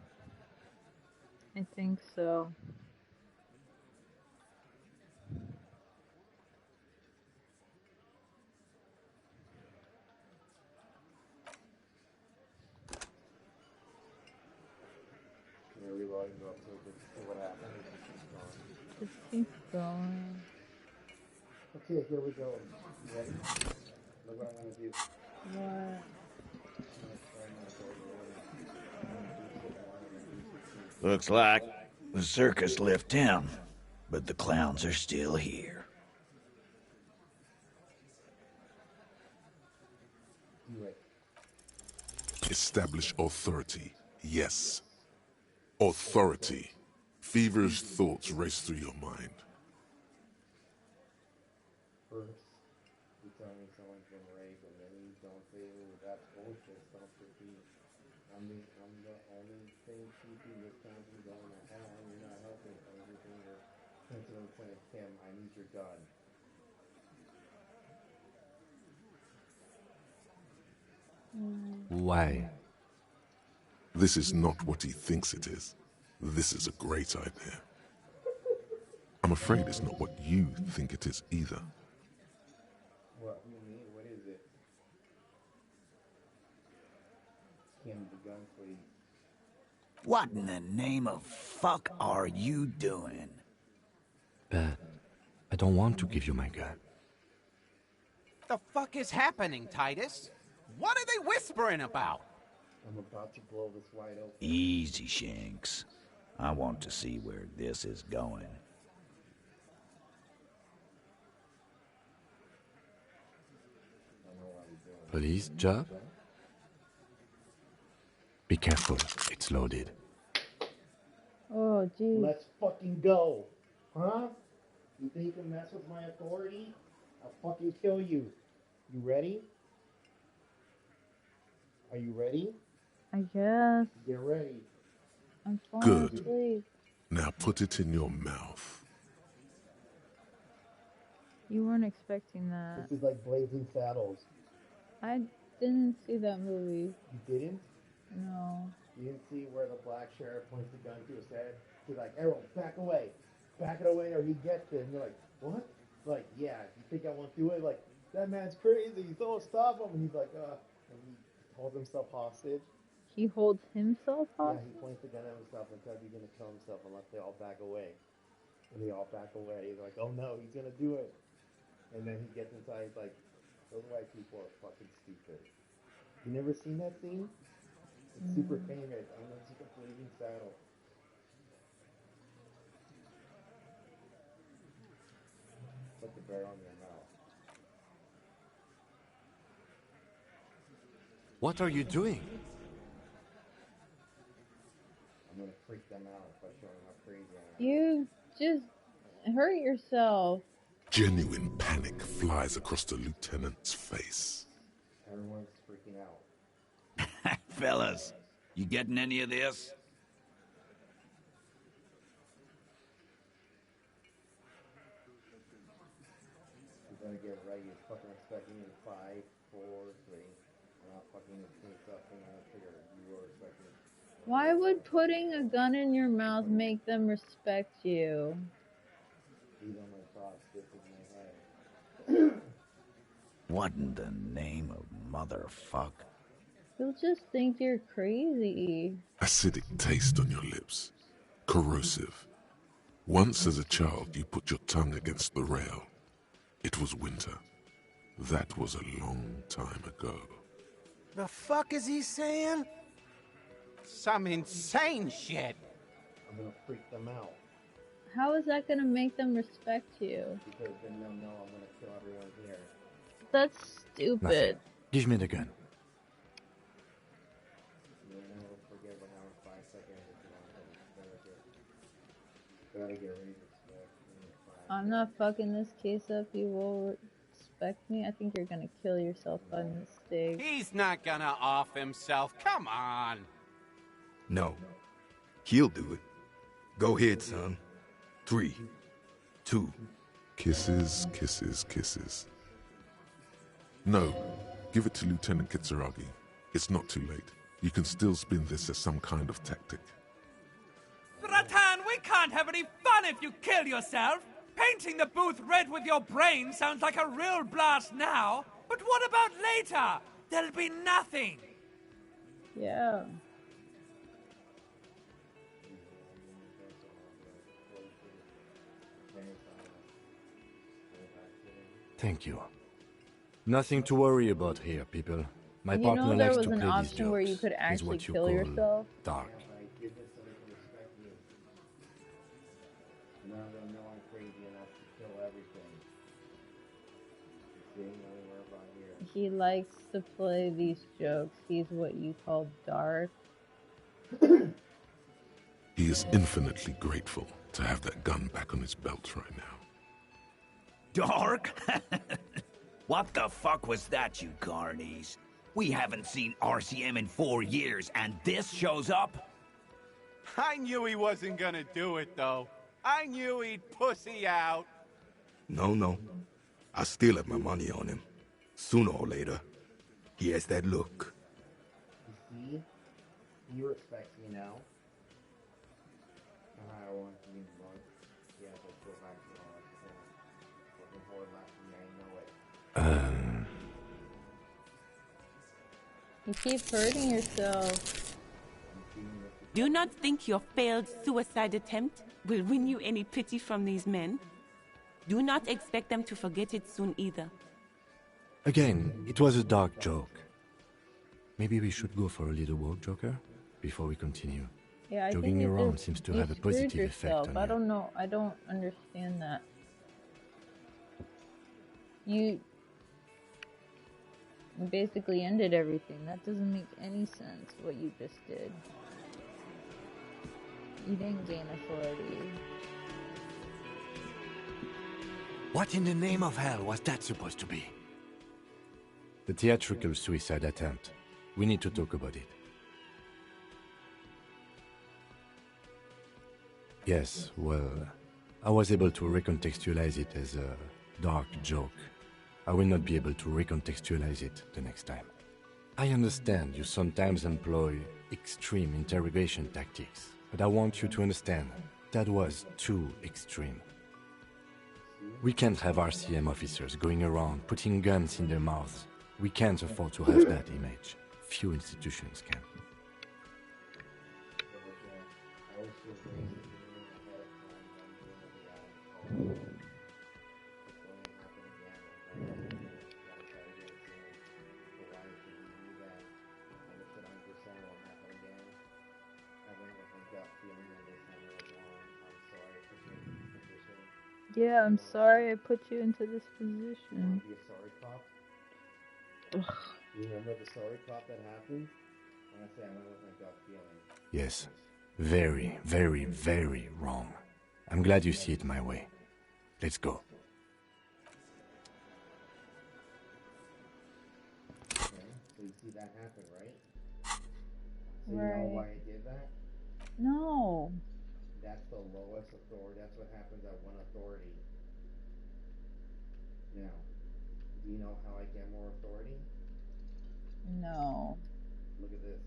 I think so.
Yeah, reloading go up to see what happens.
Just keep going.
Okay, here we go. You ready? Look what I'm gonna do.
What?
Looks like the circus left town, but the clowns are still here.
Do it.
Establish authority, yes. Authority. Feverish thoughts race through your mind.
First, you tell me someone's been raped, and then you don't say, "Oh, that's bullshit, stop repeating." I'm the only thing keeping this country going to hell, and you're not helping everything. Principal Lieutenant Kim, I need your gun.
Why?
This is not what he thinks it is. This is a great idea. I'm afraid it's not what you think it is either.
What you mean? What is it? Kim, the gun, please.
What in the name of fuck are you doing?
But I don't want to give you my gun.
The fuck is happening, Titus? What are they whispering about?
I'm about to blow this wide open.
Easy, Shanks. I want to see where this is going.
Police job? Be careful, it's loaded.
Oh, geez.
Let's fucking go. Huh? You think you can mess with my authority? I'll fucking kill you. You ready? Are you ready?
I guess.
Get ready.
I'm falling
Good.
asleep.
Now put it in your mouth.
You weren't expecting that.
This is like Blazing Saddles.
I didn't see that movie.
You didn't?
No.
You didn't see where the black sheriff points the gun to his head? He's like, Errol, back away. Back it away or he gets it. And you're like, what? Like, yeah, you think I won't do it? Like, that man's crazy. So stop him. And he's like, and he holds himself hostage.
He holds himself
Yeah,
hostage?
he points the gun at himself and says he's going to kill himself unless they all back away. And they all back away. He's like, oh no, he's going to do it. And then he gets inside, he's like, those white people are fucking stupid. You never seen that scene? It's super famous. I don't know, it's like a Blazing Saddle. Put the bear on your mouth.
What are you doing?
I'm gonna freak them out by showing how crazy I am.
You just hurt yourself.
Genuine panic flies across the lieutenant's face.
Everyone's freaking out.
Fellas, you getting any of this?
You're gonna get ready. You're fucking expecting in 5, 4, 3. I'm not fucking sneaks up and on the trigger. You are expecting.
Why would putting a gun in your mouth make them respect you?
These are my thoughts. This is my head.
What in the name of motherfuck?
They'll just think you're crazy.
Acidic taste on your lips. Corrosive. Once as a child you put your tongue against the rail. It was winter. That was a long time ago.
The fuck is he saying?
Some insane shit.
I'm gonna freak them out.
How is that gonna make them respect you?
Because then they'll know I'm gonna kill everyone here.
That's stupid.
Nothing. Give me the gun.
You know, forget what happened 5 seconds if you want to. Gotta get ready to expect.
I'm not fucking this case up. You will respect me. I think you're gonna kill yourself by mistake.
He's not gonna off himself. Come on.
No. He'll do it. Go ahead, son. 3, 2.
Kisses, kisses, kisses. No, give it to Lieutenant Kitsuragi. It's not too late. You can still spin this as some kind of tactic.
Ratan, we can't have any fun if you kill yourself. Painting the booth red with your brain sounds like a real blast now. But what about later? There'll be nothing.
Yeah.
Thank you. Nothing to worry about here, people. My partner
there
likes
was
to
an
play these
option
jokes.
where you could
He's
actually
what you
kill
call
yourself?
dark.
Now they'll know I'm crazy enough to kill everything. Seeing anywhere about here.
He likes to play these jokes. He's what you call dark.
He is infinitely grateful to have that gun back on his belt right now.
Dark? What the fuck was that, you carnies? We haven't seen RCM in 4 years, and this shows up?
I knew he wasn't gonna do it, though. I knew he'd pussy out.
No. I still have my money on him. Sooner or later, he has that look.
You see? He respects me now. I want to be more. Yeah, let's go back to fucking horror last me, I know it.
You keep hurting yourself.
Do you not think your failed suicide attempt will win you any pity from these men? Do not expect them to forget it soon either.
Again, it was a dark joke. Maybe we should go for a little walk, Joker, before we continue.
Yeah, I
Jogging
think
around seems to have a positive effect on
I
you.
don't know. I don't understand that. You basically ended everything. That doesn't make any sense, what you just did. You didn't gain authority.
What in the name of hell was that supposed to be? The theatrical suicide attempt. We need to talk about it. Yes, well, I was able to recontextualize it as a dark joke. I will not be able to recontextualize it the next time. I understand you sometimes employ extreme interrogation tactics, but I want you to understand that was too extreme. We can't have RCM officers going around putting guns in their mouths. We can't afford to have that image. Few institutions can.
Yeah, I'm sorry I put you into this position.
Be a sorry cop. You remember the sorry cop that happened? When I say I went with my gut feeling.
Yes. Very, very, very wrong. I'm glad you see it my way. Let's go.
Okay. that happen, right? So you know
Right.
why I did that?
No.
That's the lowest authority. That's what happens at one authority. Now, do you know how I get more authority?
No.
Look at this.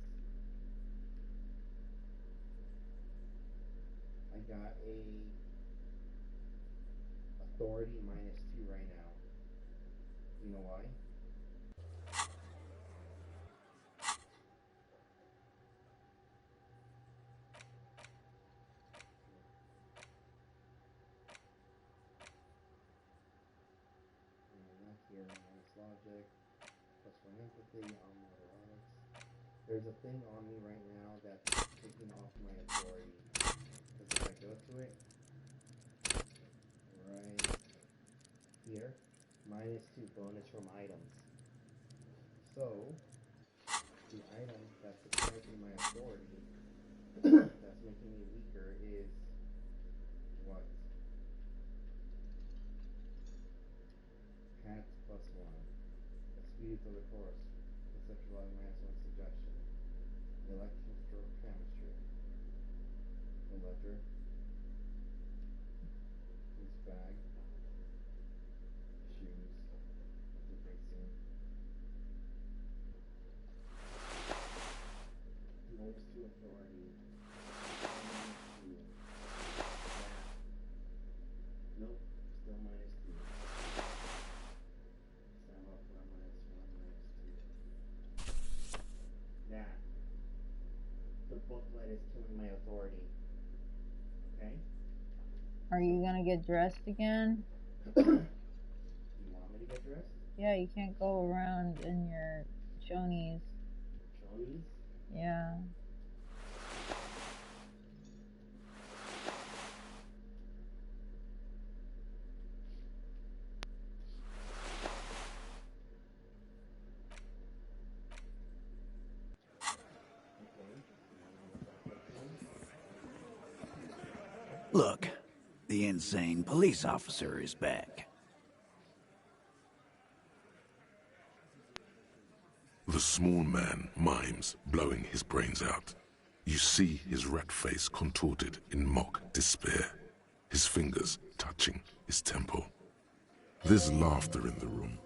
I got a authority -2 right now. You know why? Not here. Minus logic. +1 empathy. On neurotics. There's a thing on me right now that's taking off my authority. Because if I go to it, right here, -2 bonus from items. So, the item that's subtracting my authority, that's making me weaker, is what? Hat +1. A speed to the course. Conceptualize -1 suggestion. Electrochemistry. The ledger. His bag. Shoes. The racing. -2 authority. -2. Nope. Still -2. Stand up for -1, -2. That. The booklet is killing my authority. Okay?
Are you gonna get dressed again?
You want me to get dressed?
Yeah, you can't go around in your chonies.
Chonies?
Yeah.
Look, the insane police officer is back.
The small man mimes, blowing his brains out. You see his rat face contorted in mock despair, his fingers touching his temple. There's laughter in the room.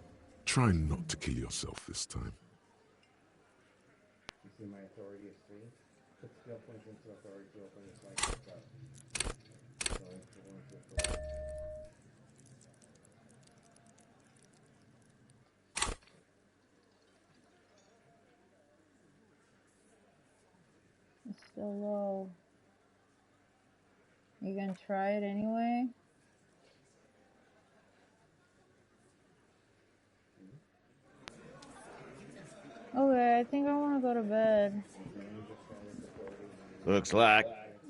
Try not to kill yourself this time.
You see my authority is 3. Put skill points into authority to open this light back up. So it's the one to authority.
It's still low. You gonna try it anyway? Okay, I think I want to go to bed.
Looks like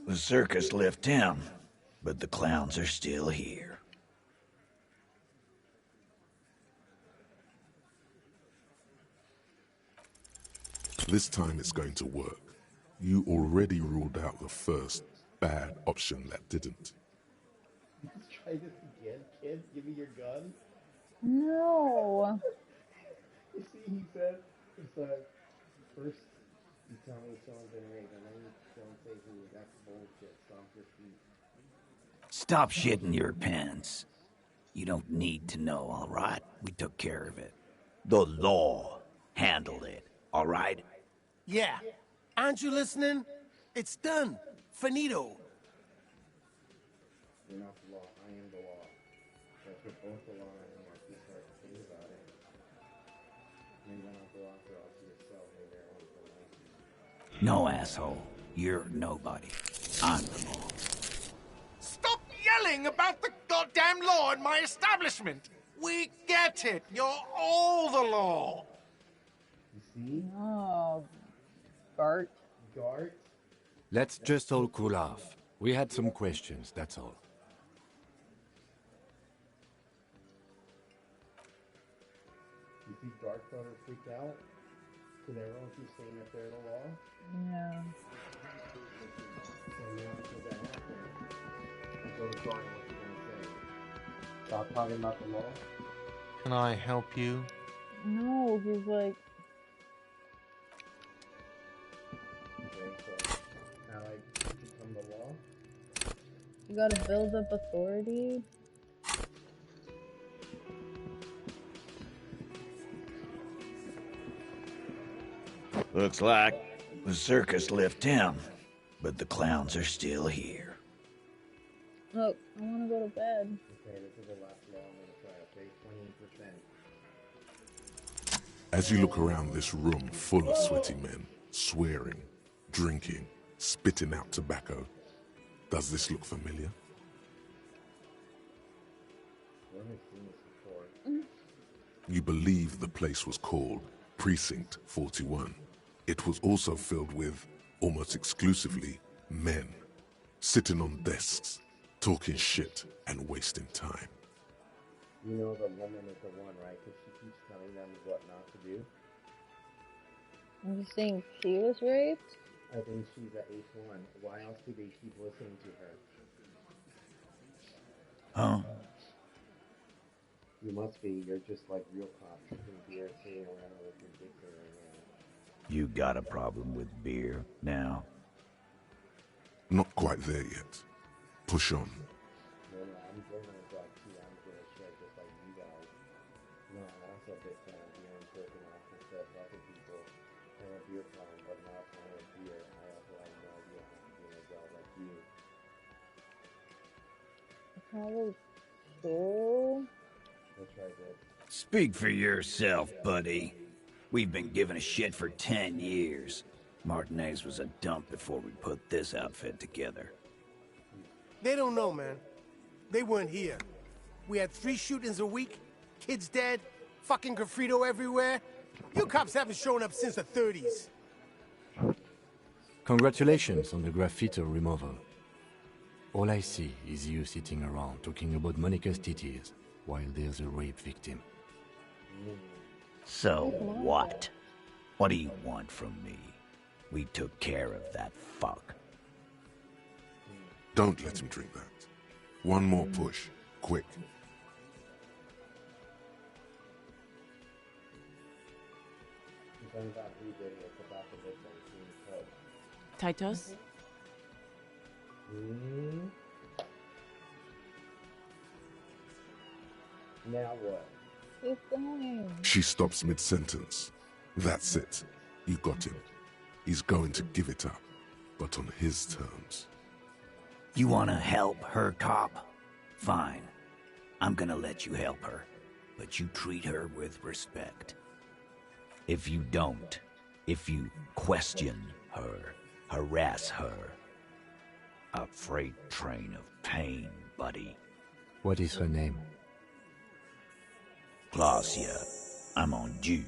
the circus left town, but the clowns are still here.
This time it's going to work. You already ruled out the first bad option that didn't.
Let's try this again, kid. Give me your gun.
No.
You see, he said, first you tell me someone's been raped, and then you don't say who. That's bullshit. Stomp your feet.
Stop shitting your pants. You don't need to know, all right? We took care of it. The law handled it, all right?
Yeah. Aren't you listening? It's done. Finito.
You're not the law. I am the law. That's what both the law and anarchy start to think about it. Maybe not the law for all to yourself. Maybe everyone's the law.
No, asshole. You're nobody. I'm the law.
Stop yelling about the goddamn law in my establishment! We get it. You're all the law.
You see?
Oh, Gart.
Gart?
Let's just all cool off. We had some questions, that's all.
You see Gart Brother freaked out? Because everyone keeps saying that they're the law?
Yeah.
So now because that happened, I go to Gart and what you gonna say? Stop talking about the law?
Can I help you?
No, he's like,
way, so allies become the law.
You gotta build up authority.
Looks like the circus left town, but the clowns are still here.
Look, I wanna go to bed.
Okay, this is the last law I'm gonna try, okay? 20%.
As you look around this room full of sweaty men, swearing, drinking, spitting out tobacco, does this look familiar?
Where have I seen this before?
You believe the place was called Precinct 41. It was also filled with, almost exclusively, men, sitting on desks, talking shit and wasting time.
You know the woman is the one, right? Because she keeps telling them what not to do.
You think she was raped?
I think she's the eighth one. Why else do they keep listening to her?
Huh?
You must be. You're just like real cops drinking beer, sitting around with your dick in your hand.
You got a problem with beer now?
Not quite there yet. Push on.
No, I'm drinking a dog too. I'm gonna shit just like you guys. No, I'm also a big fan of beer and jerking off and stuff. Lots of people have a beer problem, but not a fan of beer. I also have no idea how to be an adult like you.
Probably true.
Let's try this.
Speak for yourself, buddy. We've been giving a shit for 10 years. Martinez was a dump before we put this outfit together.
They don't know, man. They weren't here. We had 3 shootings a week, kids dead, fucking graffito everywhere. You cops haven't shown up since the 30s.
Congratulations on the graffito removal. All I see is you sitting around talking about Monica's titties while there's a rape victim.
So what? What do you want from me? We took care of that fuck.
Don't let him drink that. One more push, quick.
Titus?
Now what?
Keep going.
She stops mid-sentence. That's it. You got him. He's going to give it up, but on his terms.
You wanna help her, cop? Fine. I'm gonna let you help her, but you treat her with respect. If you don't, if you question her, harass her, a freight train of pain, buddy.
What is her name?
Claudia, I'm on due.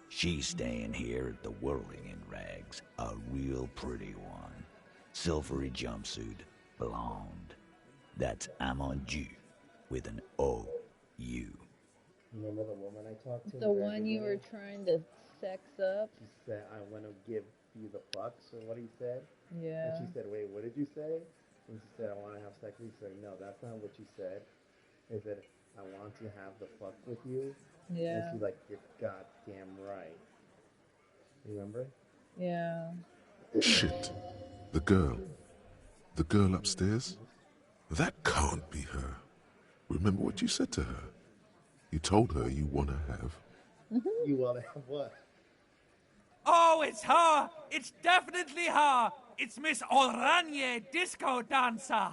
She's staying here at the Whirling in Rags, a real pretty one. Silvery jumpsuit, blonde. That's Amonju with an O-U.
Remember the woman I talked to?
The one you were trying to sex up?
She said, I want to give you the fucks, or what he said?
Yeah.
And she said, wait, what did you say? And she said, I want to have sex with you. He said, no, that's not what you said. He said, I want to have the fuck with you.
Yeah.
And she's like, you're goddamn right. Remember?
Yeah.
Shit. The girl. The girl upstairs? That can't be her. Remember what you said to her? You told her you want to have.
You want to have what?
Oh, it's her! It's definitely her! It's Miss Oranje, disco dancer!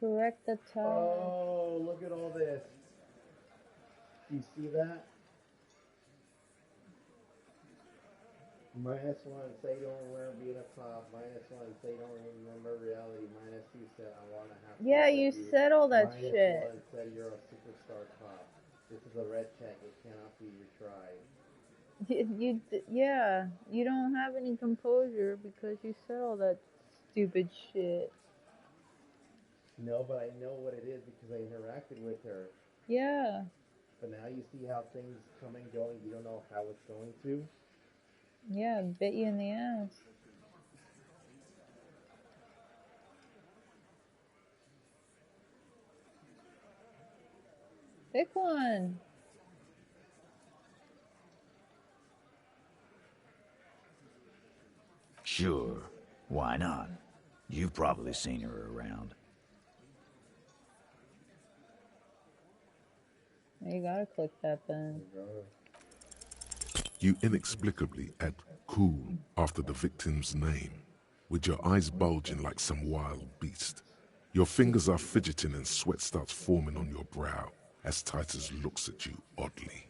Correct the time.
Oh, look at all this. Do you see that? -1, say don't remember being a cop. -1, say don't remember reality. -2, said I want to have.
Yeah, you said all that shit.
-1, said you're a superstar cop. This is a red check. It cannot be retried.
Yeah, you don't have any composure because you said all that stupid shit.
No, but I know what it is because I interacted with her.
Yeah.
But now you see how things come and go and you don't know how it's going to.
Yeah, bit you in the ass. Pick one.
Sure. Why not? You've probably seen her around.
You gotta click that then.
You inexplicably add cool after the victim's name, with your eyes bulging like some wild beast. Your fingers are fidgeting and sweat starts forming on your brow as Titus looks at you oddly.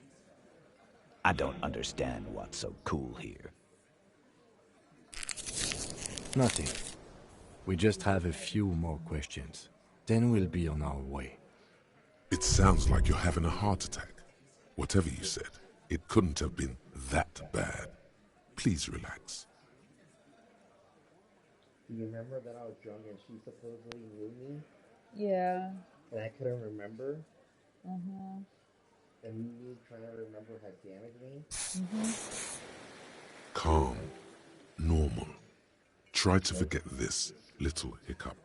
I don't understand what's so cool here.
Nothing. We just have a few more questions. Then we'll be on our way.
It sounds like you're having a heart attack. Whatever you said, it couldn't have been that bad. Please relax.
Do you remember that I was drunk and she supposedly knew me?
Yeah.
And I couldn't remember?
Uh-huh.
And me trying to remember had damaged me?
Mm-hmm.
Calm. Normal. Try to forget this little hiccup.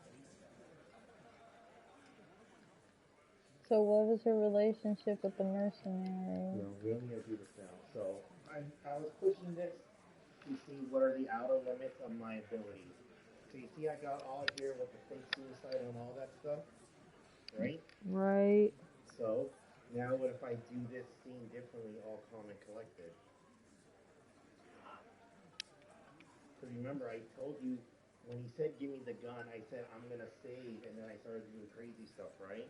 So what was her relationship with the mercenary?
No, we only gotta do this now. So I was pushing this to see what are the outer limits of my abilities. So you see I got all here with the fake suicide and all that stuff, right?
Right.
So now what if I do this scene differently, all calm and collected? So remember I told you when he said give me the gun, I said I'm gonna save, and then I started doing crazy stuff, right?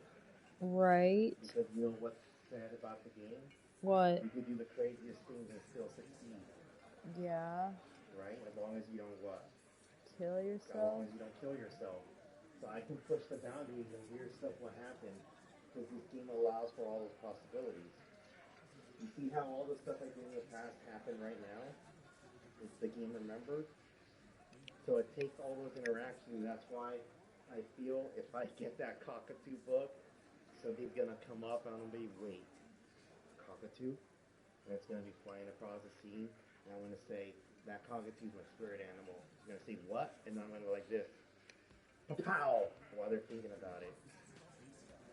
Right.
Because you know what's sad about the game?
What?
You could do the craziest things and still succeed.
Yeah.
Right? As long as you don't what?
Kill
As
yourself?
long as you don't kill yourself. So I can push the boundaries and weird stuff will happen because this game allows for all those possibilities. You see how all the stuff I did in the past happened right now? It's the game remembered. So it takes all those interactions. That's why I feel if I get that cockatoo book, something's gonna come up and I'm gonna be, wait, cockatoo? And it's gonna be flying across the scene, and I'm gonna say, that cockatoo's my spirit animal. I'm gonna say, what? And then I'm gonna go like this. Pow! While they're thinking about it.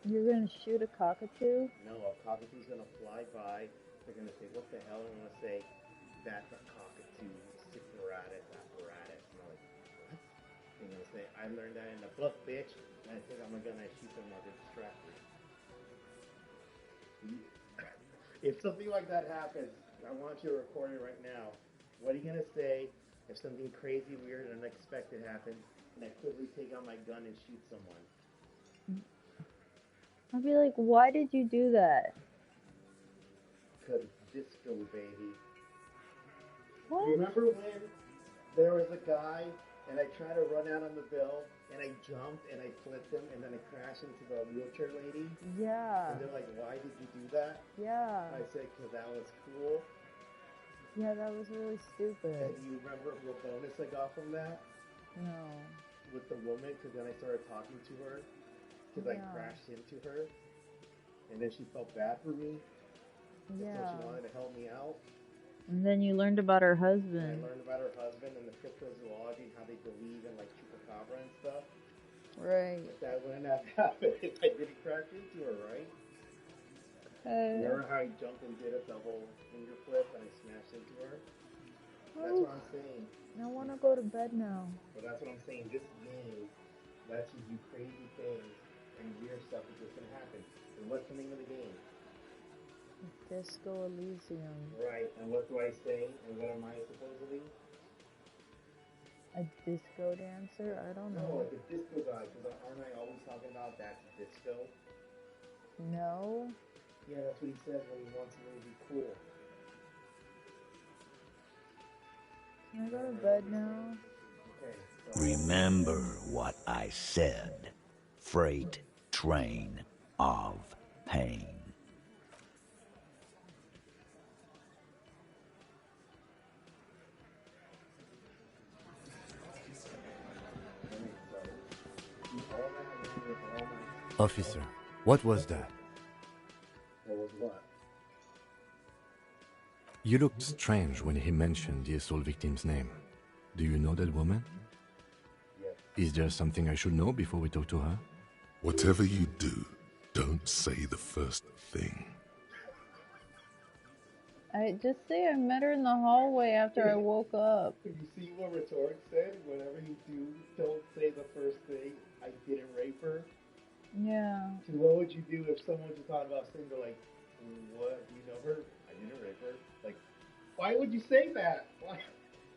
You're gonna shoot a cockatoo?
No, a cockatoo's gonna fly by, they're gonna say, what the hell? And I'm gonna say, that's a cockatoo, apparatus. And I'm like, what? And I'm gonna say, I learned that in the book, bitch. And I think I'm gonna shoot them while they're distracted. If something like that happens, I want you to record it right now. What are you going to say if something crazy, weird, and unexpected happens, and I quickly take out my gun and shoot someone?
I'll be like, why did you do that?
Because disco, baby.
What?
Remember when there was a guy, and I tried to run out on the bill, and I jumped, and I flipped him, and then I crashed into the wheelchair lady?
Yeah.
And they're like, why did you do that?
Yeah.
I said, because that was cool.
Yeah, that was really stupid.
And do you remember what bonus I got from that?
No.
With the woman, because then I started talking to her, because I crashed into her, and then she felt bad for me.
Yeah.
And so she wanted to help me out.
And then you learned about her
And I
husband.
learned about her husband and the cryptozoology and how they believe in like chupacabra and stuff.
Right.
But that wouldn't have happened if I didn't crash into her, right? Remember how I jumped and did a double finger flip and I smashed into her? That's what I'm saying.
I want to go to bed now.
But that's what I'm saying. This game lets you do crazy things and weird stuff is just going to happen. And what's the name of the game?
Disco Elysium.
Right. And what do I say? And what am I supposedly?
A disco dancer? I don't
No,
know.
like a disco guy. Because aren't I always talking about that's disco?
No?
Yeah, that's what he says when he wants something to be cool.
Can I go to bed now?
Okay.
Remember what I said. Freight train of pain.
Officer, what was that?
What was what?
You looked strange when he mentioned the assault victim's name. Do you know that woman?
Yes.
Is there something I should know before we talk to her?
Whatever you do, Don't say the first thing.
I just say I met her in the hallway after I woke up.
You see what Rhetoric said? Whenever you do, don't say the first thing, I didn't rape her.
Yeah.
So what would you do if someone just thought about Cinder, like, what, do you know her? I didn't rape her. Like, why would you say that? Why?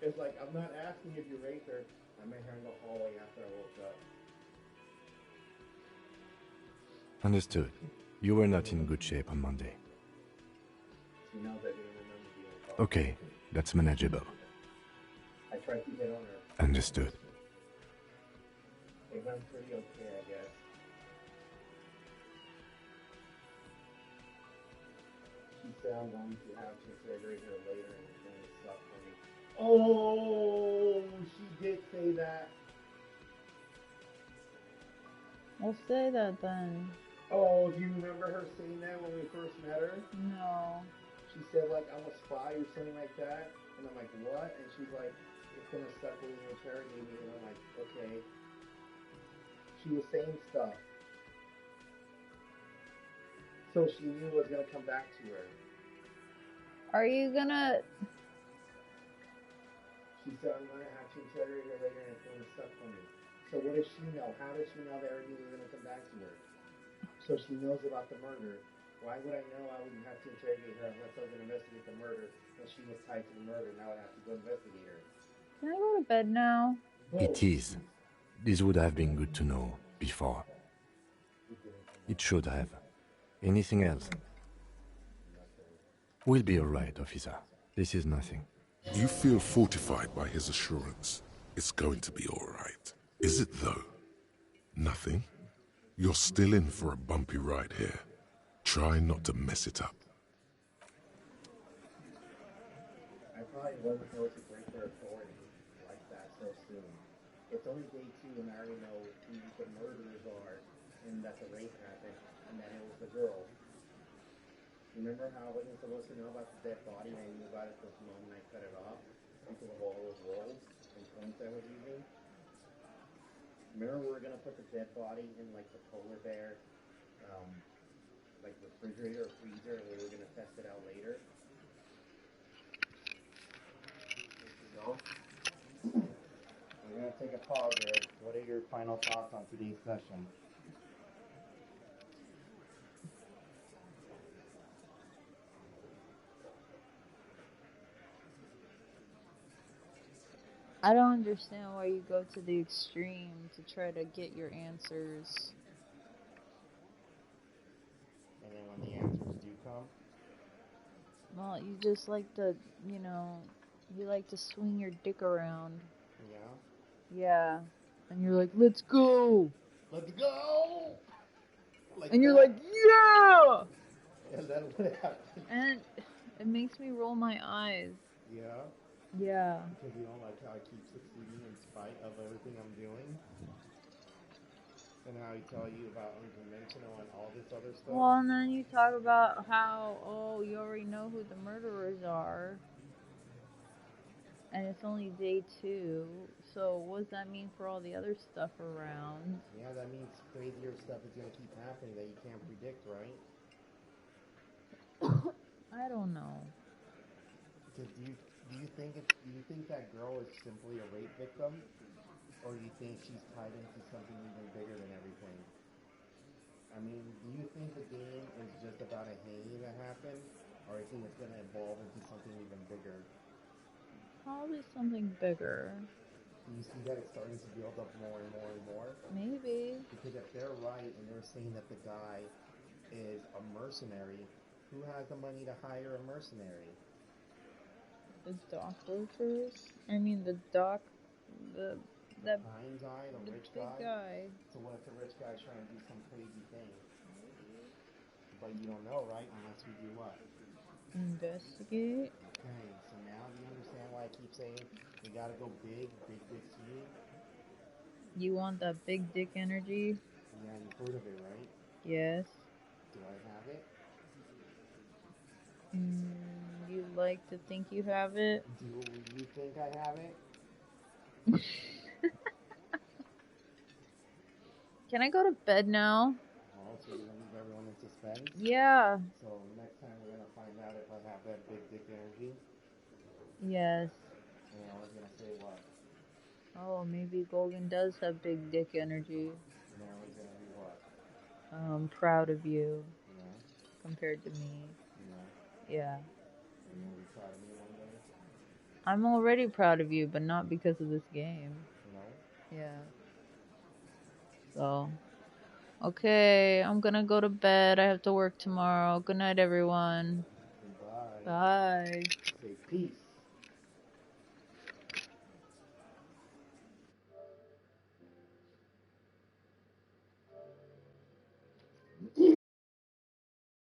It's like, I'm not asking if you raped her. I met her in the hallway after I woke up.
Understood. You were not in good shape on Monday.
She knows I didn't remember being called.
Okay, that's manageable.
I tried to hit on her.
Understood.
It went pretty okay, I guess. She said I'm going to have to surgery her later and it's going to suck for me. Oh, she did say that.
I'll say that then.
Oh, do you remember her saying that when we first met her?
No.
She said, like, I'm a spy or something like that. And I'm like, what? And she's like, it's going to suck when you interrogate me. And I'm like, okay. She was saying stuff. So she knew it was going to come back to her.
Are you gonna...
She said, I'm going to have to interrogate her later and it's going to suck for me. So what does she know? How does she know that everything is going to come back to her? So she knows about the murder. Why would I know I wouldn't have to interrogate her unless I was going to investigate the murder and she was tied to the murder? Now I have to go investigate her.
Can I go to bed now?
It is. This would have been good to know before. It should have. Anything else? We'll be alright, officer. This is nothing.
You feel fortified by his assurance. It's going to be alright. Is it though? Nothing? You're still in for a bumpy ride here. Try not to mess it up.
I probably wasn't supposed to break their authority like that so soon. It's only day 2 and I already know who the murderers are and that the rape happened and that it was the girl. Remember how I wasn't supposed to know about the dead body and I knew about it the moment I cut it off because of all those rolls and points I was using? Remember we were going to put the dead body in like the polar bear like refrigerator or freezer and we were going to test it out later? No? We're going to take a pause here. What are your final thoughts on today's session?
I don't understand why you go to the extreme to try to get your answers.
And then when the answers do come?
Well, you just like to, you know, you like to swing your dick around.
Yeah?
Yeah. And you're like, let's go!
Let's go! Like
and you're
that.
like, yeah!
And then what happens?
And it makes me roll my eyes.
Yeah?
Yeah.
Because you don't like how I keep succeeding in spite of everything I'm doing? And how I tell you about unconventional and all this other stuff?
Well, and then you talk about how, oh, you already know who the murderers are. And it's only day 2. So what does that mean for all the other stuff around?
Yeah, that means crazier stuff is going to keep happening that you can't predict, right?
I don't know.
Because do you think that girl is simply a rape victim? Or do you think she's tied into something even bigger than everything? I mean, do you think the game is just about a hanging that happened? Or do you think it's going to evolve into something even bigger?
Probably something bigger.
Do you see that it's starting to build up more and more and more?
Maybe.
Because if they're right and they're saying that the guy is a mercenary, who has the money to hire a mercenary?
The dock workers? I mean, the dock... The
Hind's eye, the rich
guy.
So what if the rich guy's trying to do some crazy thing? But you don't know, right? Unless we do what?
Investigate.
Okay, so now do you understand why I keep saying we gotta go big dick scheme?
You want that big dick energy?
Yeah, you've heard of it, right?
Yes.
Do I have it?
You like to think you have it?
Do you think I have it?
Can I go to bed now?
Oh, so you're gonna leave everyone sense?
Yeah.
So next time we're gonna find out if I have that big dick energy.
Yes.
And I was gonna say what?
Oh, maybe Golden does have big dick energy.
And I was gonna be what?
Proud of you.
Yeah.
Compared to me.
Yeah.
Yeah.
Are you gonna be proud of me one day?
I'm already proud of you, but not because of this game.
No?
Yeah. So, okay, I'm gonna go to bed. I have to work tomorrow. Good night, everyone.
Goodbye.
Bye.
Say peace.